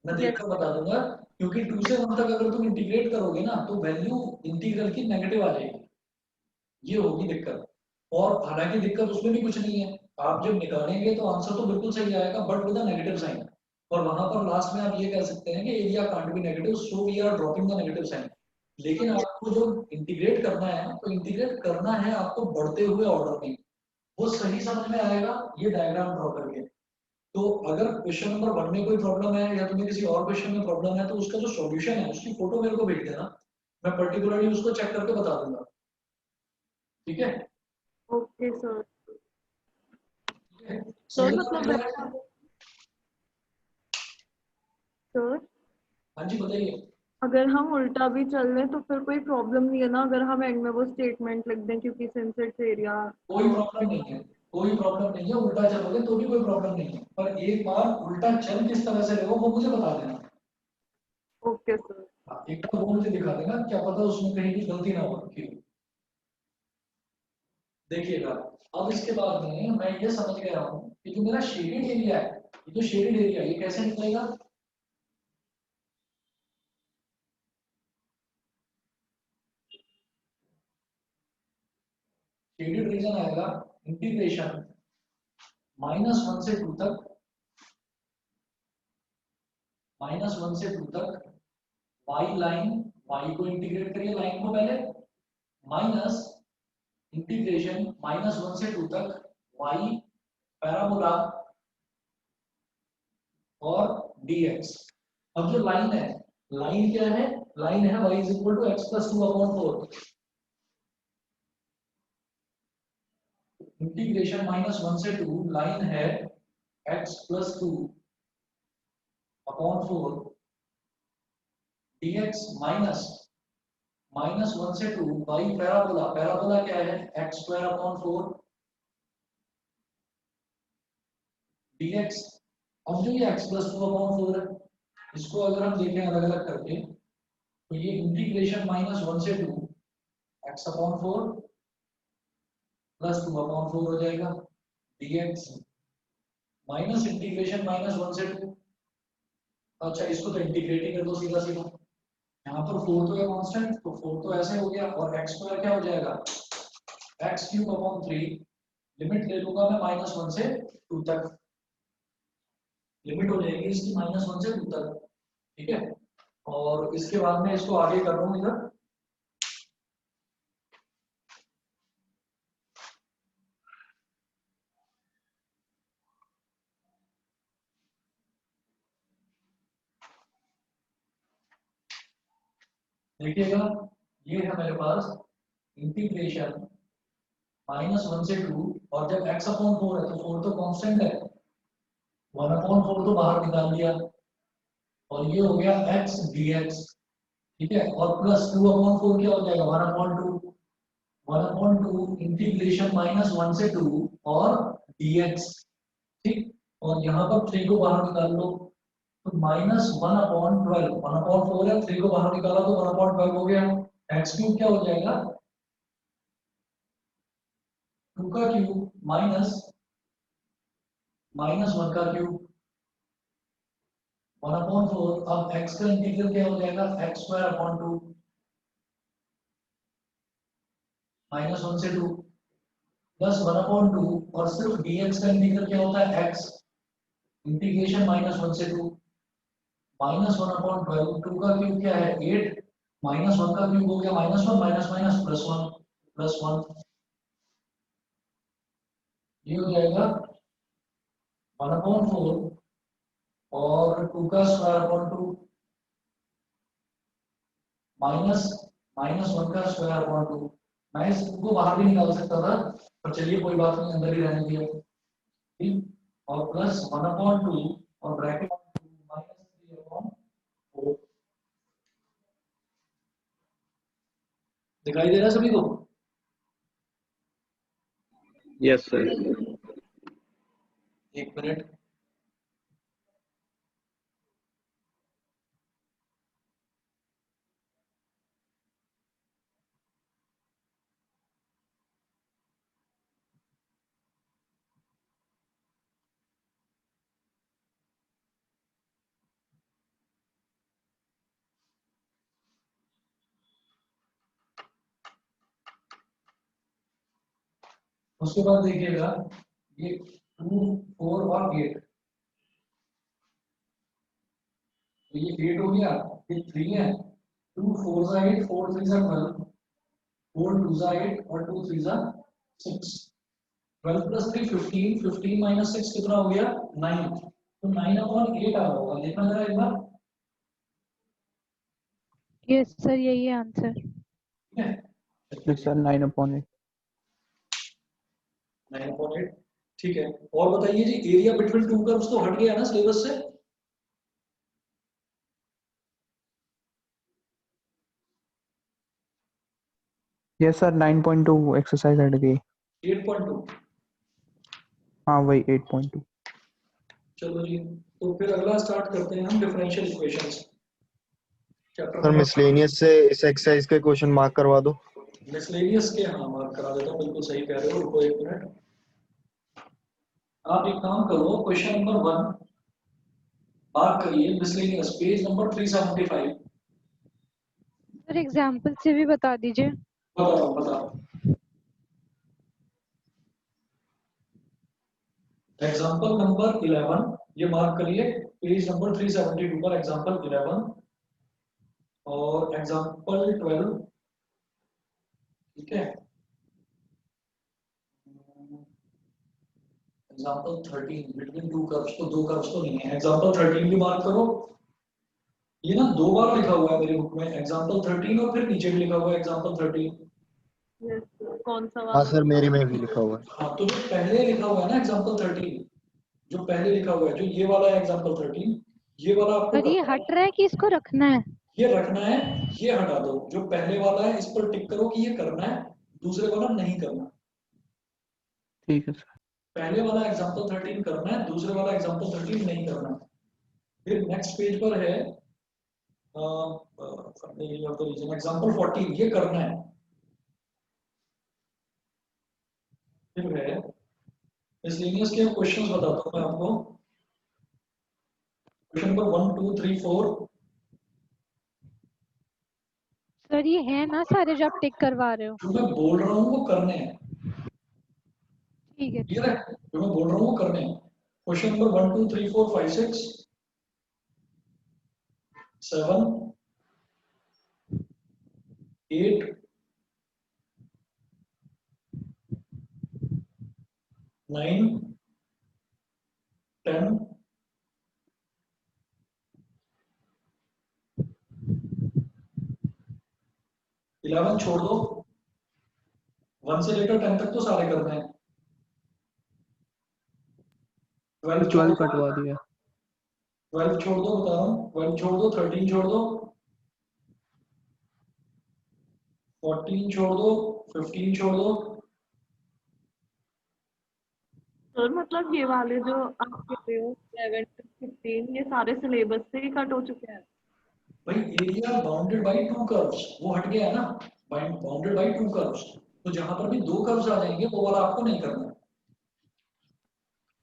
मैं यस देखकर बता दूंगा। क्योंकि 2 से 1 तक अगर तुम इंटीग्रेट करोगे ना तो वैल्यू इंटीग्रल की नेगेटिव आ जाएगी, ये होगी दिक्कत। और हालांकि दिक्कत उसमें भी कुछ नहीं है, आप जब निकालेंगे तो आंसर तो बिल्कुल सही आएगा but with a negative sign. और वहां पर लास्ट में आप ये कह सकते हैं कि area can't be negative, so we are dropping the negative sign. लेकिन आपको जो इंटीग्रेट करना है तो इंटीग्रेट करना है आपको बढ़ते हुए ऑर्डर में, वो सही समझ में आएगा ये डायग्राम ड्रॉ करके। तो अगर क्वेश्चन नंबर 1 में कोई प्रॉब्लम है या तुम्हें किसी और क्वेश्चन में प्रॉब्लम है तो उसका जो सॉल्यूशन है उसकी फोटो मेरे को भेज देना, मैं पर्टिकुलरली उसको चेक करके बता दूंगा, ठीक है। Okay sir. ठीक है, सर समझ में आ मतलब गया है? सर हाँ जी बताइए। अगर हम उल्टा भी चल लें तो फिर कोई प्रॉब्लम नहीं है ना, अगर हम एंड में वो स्टेटमेंट लिख दें, क्योंकि सिंस इट्स एरिया। कोई प्रॉब्लम नहीं है, कोई प्रॉब्लम नहीं है, उल्टा चलोगे तो भी कोई प्रॉब्लम नहीं है, पर एक बार उल्टा चल किस तरह से रहे हो वो मुझे बता देना। Okay sir. हाँ, एक बार वो मुझे दिखा देना, क्या पता उसमें कहीं की गलती ना हो रखी हो। देखिएगा, अब इसके बाद में मैं ये समझ गया हूँ कि जो मेरा शेडेड एरिया है, ये जो शेडेड एरिया ये कैसे निकलेगा। शेडेड रीजन आएगा इंटीग्रेशन -1 से 2 तक, -1 से 2 तक वाई लाइन, वाई को इंटीग्रेट करिए लाइन को पहले, माइनस इंटीग्रेशन -1 से 2 तक वाई पैराबोला और dx। अब जो लाइन है, लाइन क्या है, लाइन है y is equal to x plus 2/4, integration -1 से 2, लाइन है x प्लस 2/4 dx माइनस -1 से 2 y पैराबोला, पैराबोला क्या है x²/4 dx। अब जो ये x प्लस 2/4 है, इसको अगर हम देखें अलग अलग करके तो ये इंटीग्रेशन -1 से 2 x/4 प्लस 2/4 हो जाएगा dx, माइनस इंटीग्रेशन -1 से 2। अच्छा इसको तो इंटीग्रेट ही कर दो सीधा सीधा, यहाँ पर 4 तो है कांस्टेंट, तो 4 तो ऐसे हो गया, और x² क्या हो जाएगा x³/3। लिमिट ले लूंगा मैं -1 से 2 तक, लिमिट हो जाएगी इसकी -1 से 2 तक, ठीक है। और इसके बाद में इसको आगे कर रहा हूँ इधर, देखिएगा ये है मेरे पास इंटीग्रेशन -1 से 2, और जब x अपॉन 4 है तो 4 तो कांस्टेंट है, 1 अपॉन 4 तो बाहर निकाल दिया, और ये हो गया x dx, ठीक है, और प्लस 2 अपॉन 4 क्या हो जाएगा 1 अपॉन 2, 1 अपॉन 2 इंटीग्रेशन -1 से 2 और dx, ठीक, और यहाँ पर 3 को बाहर निकाल लो, तो -1 अपॉन 12, 1 अपॉन 4 है, 3 को बाहर निकाला तो 1 अपॉन 12 हो गया, x क्यूब क्या हो जाएगा 2 का क्यूब माइनस -1 का क्यूब 1 अपॉन 4, अब x का इंटीग्रल क्या हो जाएगा x स्क्वायर अपॉन 2 -1 से 2 प्लस 1 अपॉन 2, और सिर्फ dx का इंटीग्रल क्या होता है x, इंटीग्रेशन -1 से 2, -1 अपॉन 12, 2 का क्यूब क्या है 8, -1 का क्यूब हो गया -1, माइनस माइनस +1, ये हो जाएगा 1 अपॉन 4 और 2 का स्क्वायर अपॉन 2 माइनस -1 का स्क्वायर अपॉन 2, मैं इस 2 को बाहर भी निकाल सकता था, पर चलिए कोई बात नहीं, अंदर ही रहने दिया, ठीक, और प्लस 1 अपॉन 2 और ब्रैकेट -3 अपॉन 4, दिखाई दे रहा है सभी को? Yes sir. एक मिनट, उसके बाद देखिएगा ये 2, 4 और 8, तो ये 8 हो गया, ये 3 है, 2 4 जा 8, 4 3 जा 12, 4 2 जा 8 और 2 3 जा 6, 12 प्लस 3 15, 15 माइनस 6 कितना हो गया 9, तो 9 अपॉन 8 आ रहा होगा, देखना जरा एक बार, यस सर, यही है आंसर। ठीक है, यस सर 9/8। 9 अपॉन 8, ठीक है, और बताइए जी एरिया बिटवीन टू कर्व्स तो हट गया ना सिलेबस से, यस सर 9.2 एक्सरसाइज हट गई। 8.2, हाँ वही 8.2। चलो जी, तो फिर अगला स्टार्ट करते हैं हम differential equations, chapter sir number miscellaneous से इस एक्सरसाइज के क्वेश्चन मार्क करवा दो। मिसलेनियस के, हाँ मार्क करा देता हूँ, बिल्कुल सही कह रहे हो, रुको एक मिनट, आप एक काम करो, क्वेश्चन नंबर 1 मार्क करिए, miscellaneous page number 375, sir example से भी बता दीजिए। बताओ एग्जांपल नंबर 11, ये मार्क करिए, पेज नंबर 372 पर एग्जांपल 11 और एग्जांपल 12, ठीक है, एग्जांपल 13 बिटवीन टू कर्व्स, तो दो कर्व्स तो नहीं है, एग्जांपल 13 भी मार्क करो, ये ना दो बार लिखा हुआ है मेरी बुक में एग्जांपल 13, और फिर नीचे भी लिखा हुआ है एग्जांपल 13, Yes, कौन सा हाँ वाला? सर मेरी में भी लिखा हुआ है। हाँ, तो जो पहले लिखा हुआ है ना एग्जांपल 13, जो पहले लिखा हुआ है, जो ये वाला है एग्जांपल 13, ये वाला आपको सर ये करना है, हट रहा है कि इसको रखना है? ये रखना है, ये हटा दो, जो पहले वाला है इस पर टिक करो कि ये करना है, दूसरे वाला नहीं करना, ठीक है सर। पहले वाला एग्जांपल 13 करना है, दूसरे वाला एग्जांपल 13 नहीं करना। फिर नेक्स्ट पेज पर है एग्जांपल 14, ये करना है, फिर है मिसलेनियस के क्वेश्चंस बताता हूं मैं आपको, क्वेश्चन नंबर 1 2 3 4, सर ये है ना सारे जो आप टिक करवा रहे हो? जो मैं बोल रहा हूँ वो करने हैं, ठीक है। क्लियर है, जो मैं बोल रहा हूँ वो करने हैं, क्वेश्चन नंबर 1 2 3 4 5 6 7 8 9 10 11 11 छोड़ दो, 1 से लेकर 10 तक तो सारे करने हैं। 12 छोड़ 12 दो, कटवा दिया। 12 छोड़ दो, बता रहा हूँ, 12 छोड़ दो, 13 छोड़ दो, 14 छोड़ दो, 15 छोड़ दो। सर मतलब ये वाले जो आप कह रहे हो 11 to 15 ये सारे सिलेबस से ही कट हो चुके हैं। भाई area bounded by two curves, वो हट गया है ना, बाउंडेड बाय टू कर्व्स, तो जहां पर भी दो कर्व्स आ जाएंगे वो वाला आपको नहीं करना है।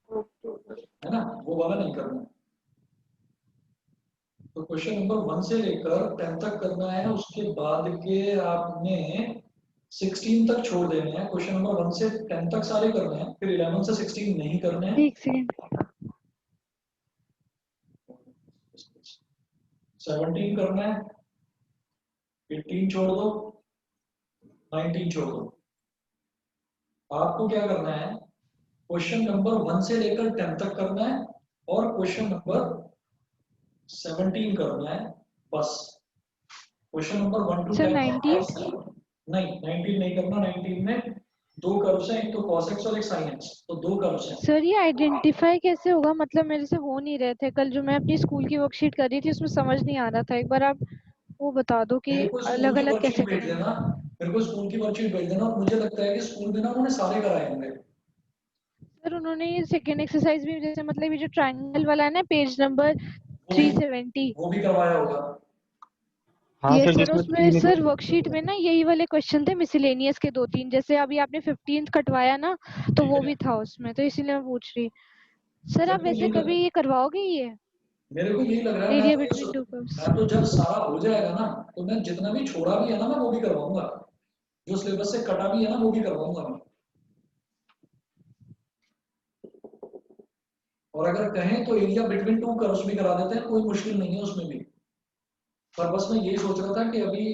ओके है ना, वो वाला नहीं करना है। तो क्वेश्चन नंबर 1 से लेकर 10 तक करना है, उसके बाद के आपने 16 तक छोड़ देने हैं। क्वेश्चन नंबर 1 से 10 तक सारे करने हैं, फिर 11 से 16 नहीं करने हैं। एक सेकेंड। 17 करना है, 18 छोड़ दो, 19 छोड़ दो। आपको क्या करना है, क्वेश्चन नंबर 1 से लेकर 10 तक करना है और क्वेश्चन नंबर 17 करना है, बस। क्वेश्चन नंबर 1 to सर 10 19 नहीं, 19 नहीं करना। 19 में दो कर्व्स हैं, एक तो cos x और एक sin x, तो दो कर्व्स हैं। सर ये आइडेंटिफाई कैसे होगा, मतलब मेरे से हो नहीं रहे थे। कल जो मैं अपनी स्कूल की वर्कशीट कर रही थी उसमें समझ नहीं आ रहा था। एक बार आप वो बता दो कि मेरे को स्कूल अलग की अलग कैसे वर्कशीट भेज करेंगे। देना, मेरे को स्कूल की वर्कशीट भेज देना, और मुझे लगता है कि स्कूल में ना उन्होंने सारे कराए होंगे। सर उन्होंने ये सेकेंड एक्सरसाइज भी, जैसे मतलब ये जो ट्रायंगल वाला है ना, पेज नंबर वो भी 370, वो भी करवाया होगा। हाँ ये सर, सर जिसमें उसमें 3 सर वर्कशीट में ना यही वाले क्वेश्चन थे मिसलेनियस के 2-3, जैसे अभी आपने 15th कटवाया ना तो ठीक वो है, भी था उसमें, तो इसीलिए मैं पूछ रही। सर मेरे आप को वैसे यही लग कभी ये करवाओगे ये मेरे को यही लग रहा है। Area between two curves? मैं तो जब सारा हो जाएगा ना, तो मैं जितना भी छोड़ा भी है ना, मैं वो भी करवाऊंगा। जो सिलेबस से कटा भी है ना, वो भी करवाऊंगा मैं। और अगर कहें तो एरिया बिटवीन टू कर्व्स भी करा देते हैं, कोई मुश्किल नहीं है उसमें भी। पर बस मैं यही सोच रहा था कि अभी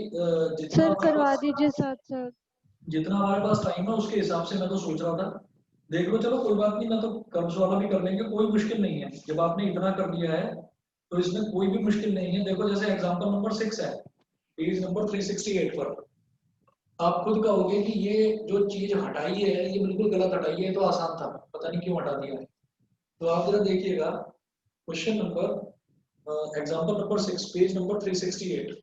सर करवा दीजिए साथ साथ। जितना हमारे पास टाइम है उसके हिसाब से मैं तो सोच रहा था। देख लो, चलो कोई बात नहीं, मैं तो कर्व्स वाला भी कर लेंगे, कोई मुश्किल नहीं है। जब आपने इतना कर लिया है तो इसमें कोई भी मुश्किल नहीं है। देखो जैसे एग्जांपल नंबर 6 है, पेज नंबर 368 पर, आप खुद कहोगे कि ये जो चीज हटाई है ये बिल्कुल गलत हटाई है, ये तो आसान था, पता नहीं क्यों हटा दिया है। तो आप जरा देखिएगा question number example number 6 page number 368।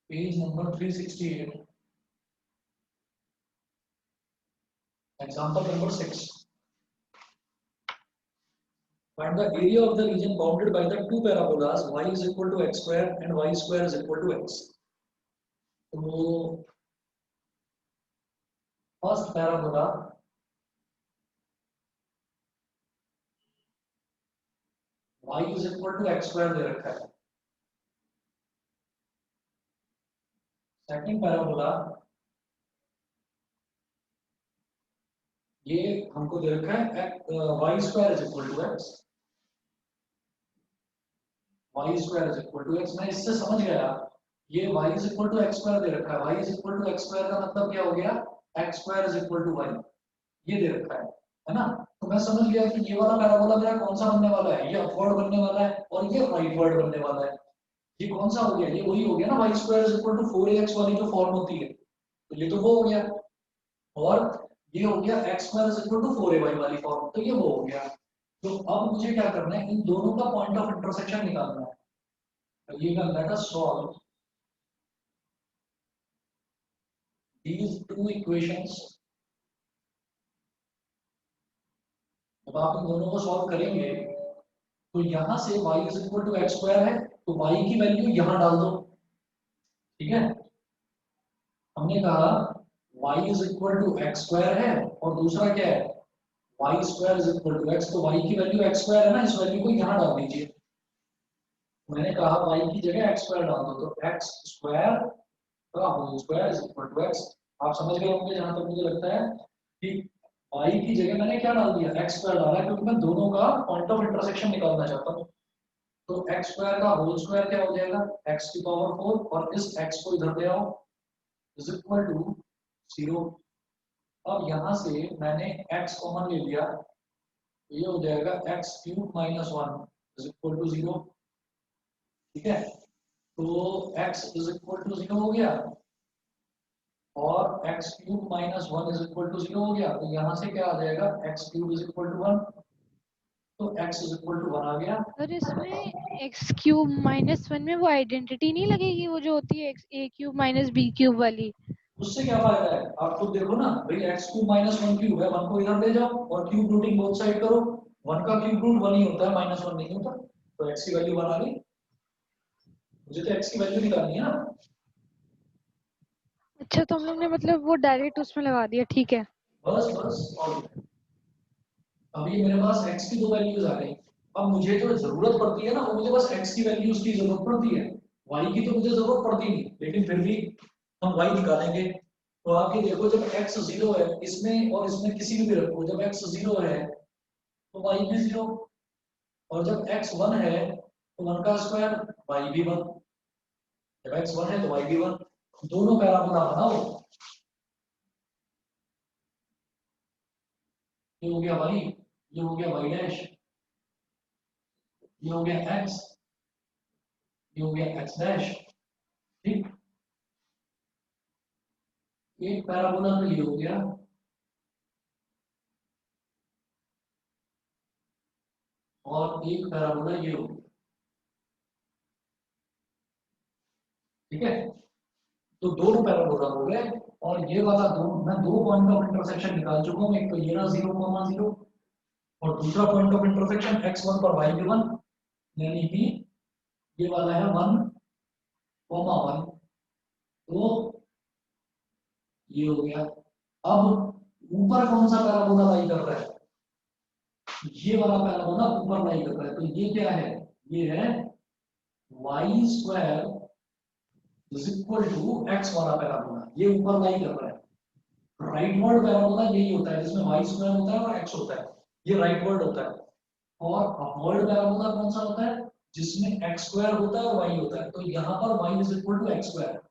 Page number 368 example number 6, find the area of the region bounded by the two parabolas y is equal to x square and y square is equal to x. तो first parabola y is equal to x square दे रखा है। Second parabola ये हमको दे रखा है y square is equal to x, y square is equal to x। मैं इससे समझ गया, ये y is equal to x square दे रखा है। y is equal to x square का मतलब क्या हो गया, x square is equal to y, ये दे रखा है ना। तो मैं समझ गया कि ये वाला पैराबोला मेरा कौन सा बनने वाला है, ये अपवर्ड बनने वाला है और ये राइटवर्ड बनने वाला है। ये कौन सा हो गया, ये वही हो गया ना, y square is equal to 4ax वाली जो फॉर्म होती है, तो ये तो वो हो गया। और ये हो गया x square is equal to 4ay वाली फॉर्म, तो ये वो हो गया। तो अब मुझे क्या करना है, इन दोनों का पॉइंट ऑफ इंटरसेक्शन निकालना है। तो ये late us solve these two equations। जब आप इन दोनों को सॉल्व करेंगे तो यहां से y is equal to x square है, तो y की वैल्यू यहां डाल दो, ठीक है। हमने कहा y is equal to x square है और दूसरा क्या है, y square is equal to x, तो y की वैल्यू x square है ना, इस वैल्यू को यहां डाल दीजिए। मैंने कहा y की जगह x square डाल दो, तो x square का whole square is equal to x। आप समझ गए होंगे जहां तक मुझे लगता है कि y की जगह मैंने क्या डाल दिया, x स्क्वायर डाला, क्योंकि मैं दोनों का पॉइंट ऑफ इंटरसेक्शन निकालना चाहता हूँ। तो x स्क्वायर का होल स्क्वायर क्या हो जाएगा, x की पावर 4, और इस x को इधर ले आओ, इज इक्वल टू 0। अब यहाँ से मैंने x कॉमन ले लिया, ये हो जाएगा x cube minus 1 is equal to 0। ठीक है, तो x इज इक्वल टू 0 हो गया, और x cube minus 1 is equal to 0 हो गया। तो यहाँ से क्या आ जाएगा, x cube is equal to 1, तो x इज इक्वल टू 1 आ गया। और इसमें एक्स क्यूब माइनस वन में वो आइडेंटिटी नहीं लगेगी, वो जो होती है ए क्यूब माइनस बी क्यूब वाली? उससे क्या फायदा है, आप खुद देखो ना भाई, x क्यूब माइनस 1 क्यूब है, 1 को इधर ले जाओ और क्यूब रूटिंग बोथ साइड करो, 1 का क्यूब रूट 1 ही होता है, माइनस 1 नहीं होता। तो x की वैल्यू 1 आ गई, मुझे तो x की वैल्यू निकालनी है ना। अच्छा, तो हम लोग ने मतलब वो डायरेक्ट उसमें लगा दिया, ठीक है। बस बस, और अब ये मेरे पास x की दो वैल्यूज आ गई। अब मुझे जो जरूरत पड़ती है ना, वो मुझे बस x की वैल्यूज की जरूरत पड़ती है, y की तो मुझे जरूरत पड़ती नहीं, लेकिन फिर भी हम y निकालेंगे। तो आप ये देखो, जब x 0 है, इसमें और इसमें किसी में भी रखो, जब x 0 है तो y भी 0, और जब x 1 है तो 1 का स्क्वायर y भी 1, जब x 1 है तो y भी 1, दोनों पैराबोला बनाओ। ये हो गया y, ये हो गया y डैश, ये हो गया x, ये हो गया x डैश। ठीक, एक पैराबोला तो ये हो गया, और एक पैराबोला ये हो गया। ठीक है, तो दोनों पैराबोला हो गए, और ये वाला मैं दो पॉइंट ऑफ इंटरसेक्शन निकाल चुका हूँ, एक तो ये रहा 0,0, और दूसरा पॉइंट ऑफ इंटरसेक्शन x1 पर y1, यानी कि ये वाला है 1,1। तो ये हो गया। अब ऊपर कौन सा पैराबोला लाई कर रहा है, ये वाला पैराबोला ऊपर लाई कर रहा है, तो ये क्या है, ये है y square is equal to x वाला पैराबोला, ये ऊपर लाई कर रहा है। राइट वर्ड पैराबोला यही होता है जिसमें y स्क्वायर होता है और x होता है, ये राइट वर्ड होता है। और अपवर्ड पैराबोला कौन सा होता है, जिसमें x स्क्वायर होता है और y होता है। तो यहाँ पर y is equal to x square,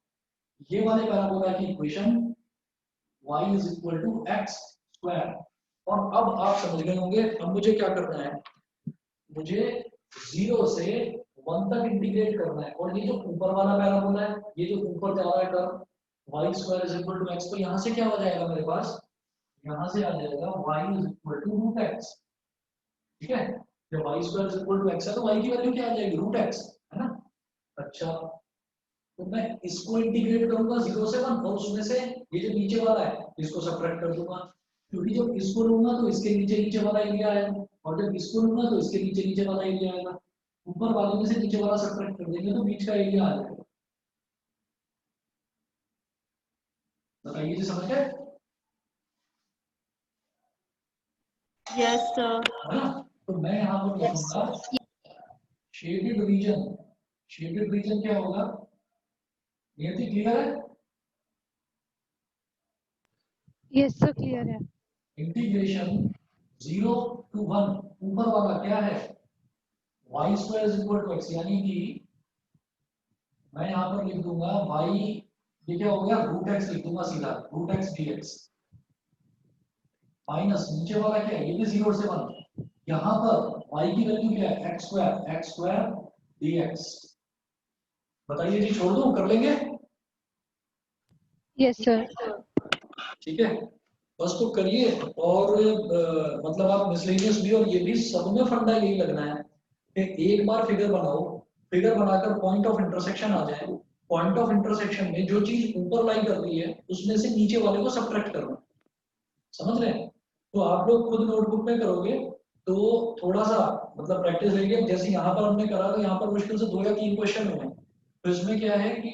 ये वाले पैराबोला की equation y is equal to x square. और अब आप समझ गए होंगे, अब मुझे क्या करना है, मुझे 0 से 1 तक इंटीग्रेट करना है, और ये जो ऊपर वाला पैराबोला है, ये जो ऊपर जा रहा है curve y square is equal to x, तो यहाँ से क्या हो जाएगा मेरे पास, यहाँ से आ जाएगा y is equal to root x। ठीक है, जब y square is equal to x है तो y की वैल्यू क्या आ जाएगी, रूट x, है ना। अच्छा, तो मैं इसको इंटीग्रेट करूंगा 0 से 1, और उसमें से ये जो नीचे वाला है इसको सब्ट्रैक्ट कर दूंगा, क्योंकि जब इसको लूंगा तो इसके नीचे नीचे वाला एरिया आएगा, और जब इसको लूंगा तो इसके नीचे नीचे वाला एरिया आएगा। ऊपर वाले में से नीचे वाला सब्ट्रैक्ट कर देंगे तो बीच का एरिया आ जाएगा। बताइए जी, समझ गए? Yes sir. है ना, तो मैं यहाँ पर लिखूंगा शेडेड रीजन। शेडेड रीजन क्या होगा, ये तो क्लियर है। यस सर, क्लियर है। इंटीग्रेशन 0 to 1, ऊपर वाला क्या है, y square is equal to x, यानी कि मैं यहाँ पर लिख दूंगा y, ये क्या हो गया, रूट x लिख दूंगा सीधा, रूट x dx, माइनस नीचे वाला क्या है, ये भी 0 से 1, यहाँ पर y की वैल्यू क्या है, x स्क्वायर dx। बताइए जी, छोड़ दूं, कर लेंगे? Yes sir. ठीक है, बस तो करिए। और मतलब आप मिसलेनियस भी और ये भी, सब में फंडा यही लगना है कि एक बार फिगर बनाओ, फिगर बनाकर पॉइंट ऑफ इंटरसेक्शन आ जाए, पॉइंट ऑफ इंटरसेक्शन में जो चीज ऊपर लाई कर रही है उसमें से नीचे वाले को सब्ट्रैक्ट करना। समझ रहे हैं? तो आप लोग खुद नोटबुक में करोगे तो थोड़ा सा मतलब प्रैक्टिस रहेगी। जैसे यहाँ पर हमने करा, तो यहाँ पर मुश्किल से 2 या 3 क्वेश्चन हुए, तो इसमें क्या है कि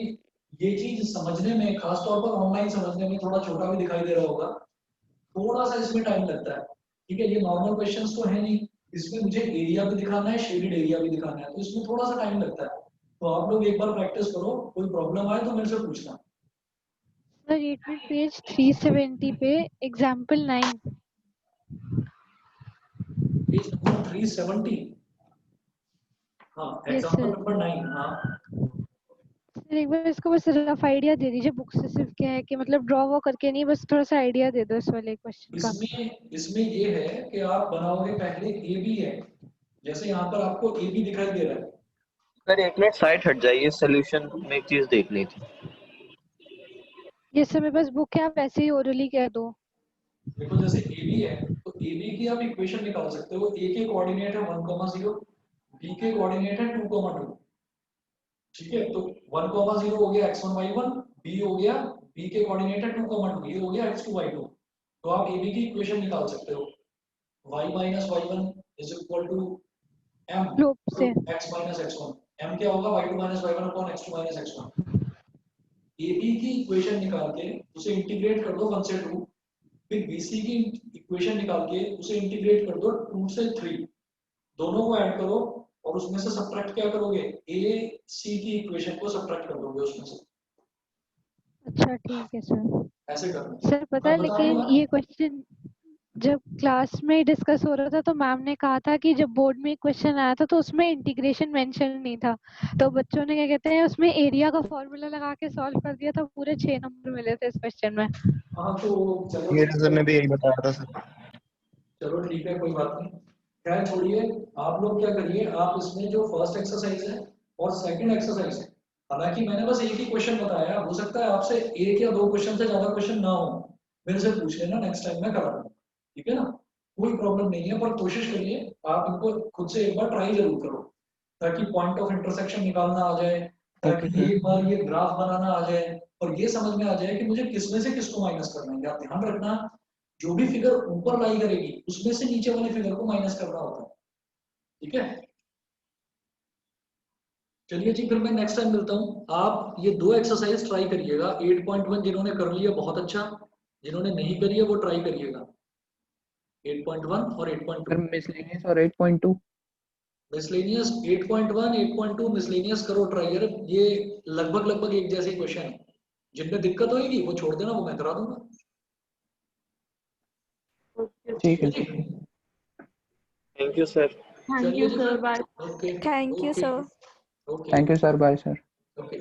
ये चीज समझने में, खासतौर पर ऑनलाइन समझने में, थोड़ा छोटा भी दिखाई दे रहा होगा, थोड़ा सा इसमें टाइम लगता है। ठीक है, ये नॉर्मल क्वेश्चंस तो है नहीं, इसमें मुझे एरिया भी दिखाना है, शेडेड एरिया भी दिखाना है, तो इसमें थोड़ा सा टाइम लगता है। तो आप लोग एक बार प्रैक्टिस करो, कोई प्रॉब्लम आए तो मेरे से पूछना। सर, पेज 370 पे एग्जाम्पल 9। Page number 370। हाँ, Yes, एग्जांपल sir. नंबर 9। हाँ, सर एक बार इसको बस रफ आइडिया दे दीजिए बुक से, सिर्फ क्या है कि मतलब ड्रॉ वो करके नहीं, बस थोड़ा सा आइडिया दे दो इस वाले क्वेश्चन का। इसमें ये है कि आप बनाओगे पहले ए बी है, जैसे यहाँ पर आपको ए बी दिखाई दे रहा है। सर एक मिनट साइड हट जाइए, सोल्यूशन में एक चीज देखनी थी। ये सर मेरे पास बुक है, आप ऐसे ही ओरली कह दो। देखो जैसे ए बी है तो ए बी की आप इक्वेशन निकाल सकते हो। ए के कोऑर्डिनेट है 1,0, बी के कोऑर्डिनेट है 2,2। ठीक है, तो 1,0 हो गया x1 y1, b हो गया b के कोऑर्डिनेट है 2,2, ये हो गया x2 y2। तो आप ए बी की इक्वेशन निकाल सकते हो। y minus y1 is equal to m slope से। x minus x1। m क्या होगा y2 minus y1 upon x2 minus x1। A B की इक्वेशन निकाल के उसे इंटीग्रेट कर दो 1 से 2, फिर BC की इक्वेशन निकाल के उसे इंटीग्रेट कर दो 2 से 3, दोनों को ऐड करो और उसमें से सब्ट्रैक्ट क्या करोगे, AC की इक्वेशन को सब्ट्रैक्ट कर दोगे उसमें से। अच्छा ठीक है सर। ऐसे करना। सर पता अब है, बता लेकिन दूंगा। ये क्वेश्चन जब क्लास में डिस्कस हो रहा था तो मैम ने कहा था कि जब बोर्ड में क्वेश्चन आया था तो उसमें इंटीग्रेशन मेंशन नहीं था, तो बच्चों ने क्या कहते हैं उसमें एरिया का फॉर्मूला लगा के सॉल्व कर दिया था, पूरे 6 नंबर मिले थे इस क्वेश्चन में। हाँ तो चलो ये सर ने भी यही बताया था सर। चलो ठीक है, कोई बात नहीं, खैर छोड़िए। आप लोग क्या करिए, आप इसमें जो फर्स्ट एक्सरसाइज है और सेकंड एक्सरसाइज है, हालांकि मैंने बस एक ही क्वेश्चन बताया, हो सकता है आपसे एक या दो क्वेश्चन से ज्यादा क्वेश्चन ना हो, मेरे से पूछ लेना, नेक्स्ट टाइम मैं करा दूंगा। ठीक है ना, कोई प्रॉब्लम नहीं है, पर कोशिश करिए आप इनको खुद से एक बार ट्राई जरूर करो, ताकि पॉइंट ऑफ इंटरसेक्शन निकालना आ जाए, ओके ताकि सर। एक बार ये ग्राफ बनाना आ जाए और ये समझ में आ जाए कि मुझे किसमें से किसको माइनस करना है। आप ध्यान रखना, जो भी फिगर ऊपर लाई करेगी उसमें से नीचे वाले फिगर को माइनस करना होता है। ठीक है, चलिए जी, फिर मैं नेक्स्ट टाइम मिलता हूँ। आप ये दो एक्सरसाइज ट्राई करिएगा। 8.1 जिन्होंने कर लिया बहुत अच्छा, जिन्होंने नहीं करी है वो ट्राई करिएगा। 8.1 और 8.2 सर मिसलेनियस और 8.2। मिसलेनियस। 8.1 8.2 मिसलेनियस करो ट्राई यार, ये लगभग लगभग एक जैसे क्वेश्चन है। जिनमें दिक्कत होगी वो छोड़ देना, वो मैं करा दूंगा। ठीक ठीक है है जी, sir. Thank you sir. Thank चलिए यू जी सर, फिर। Bye. Okay Thank you, okay sir. Okay thank you sir, bye sir. Okay.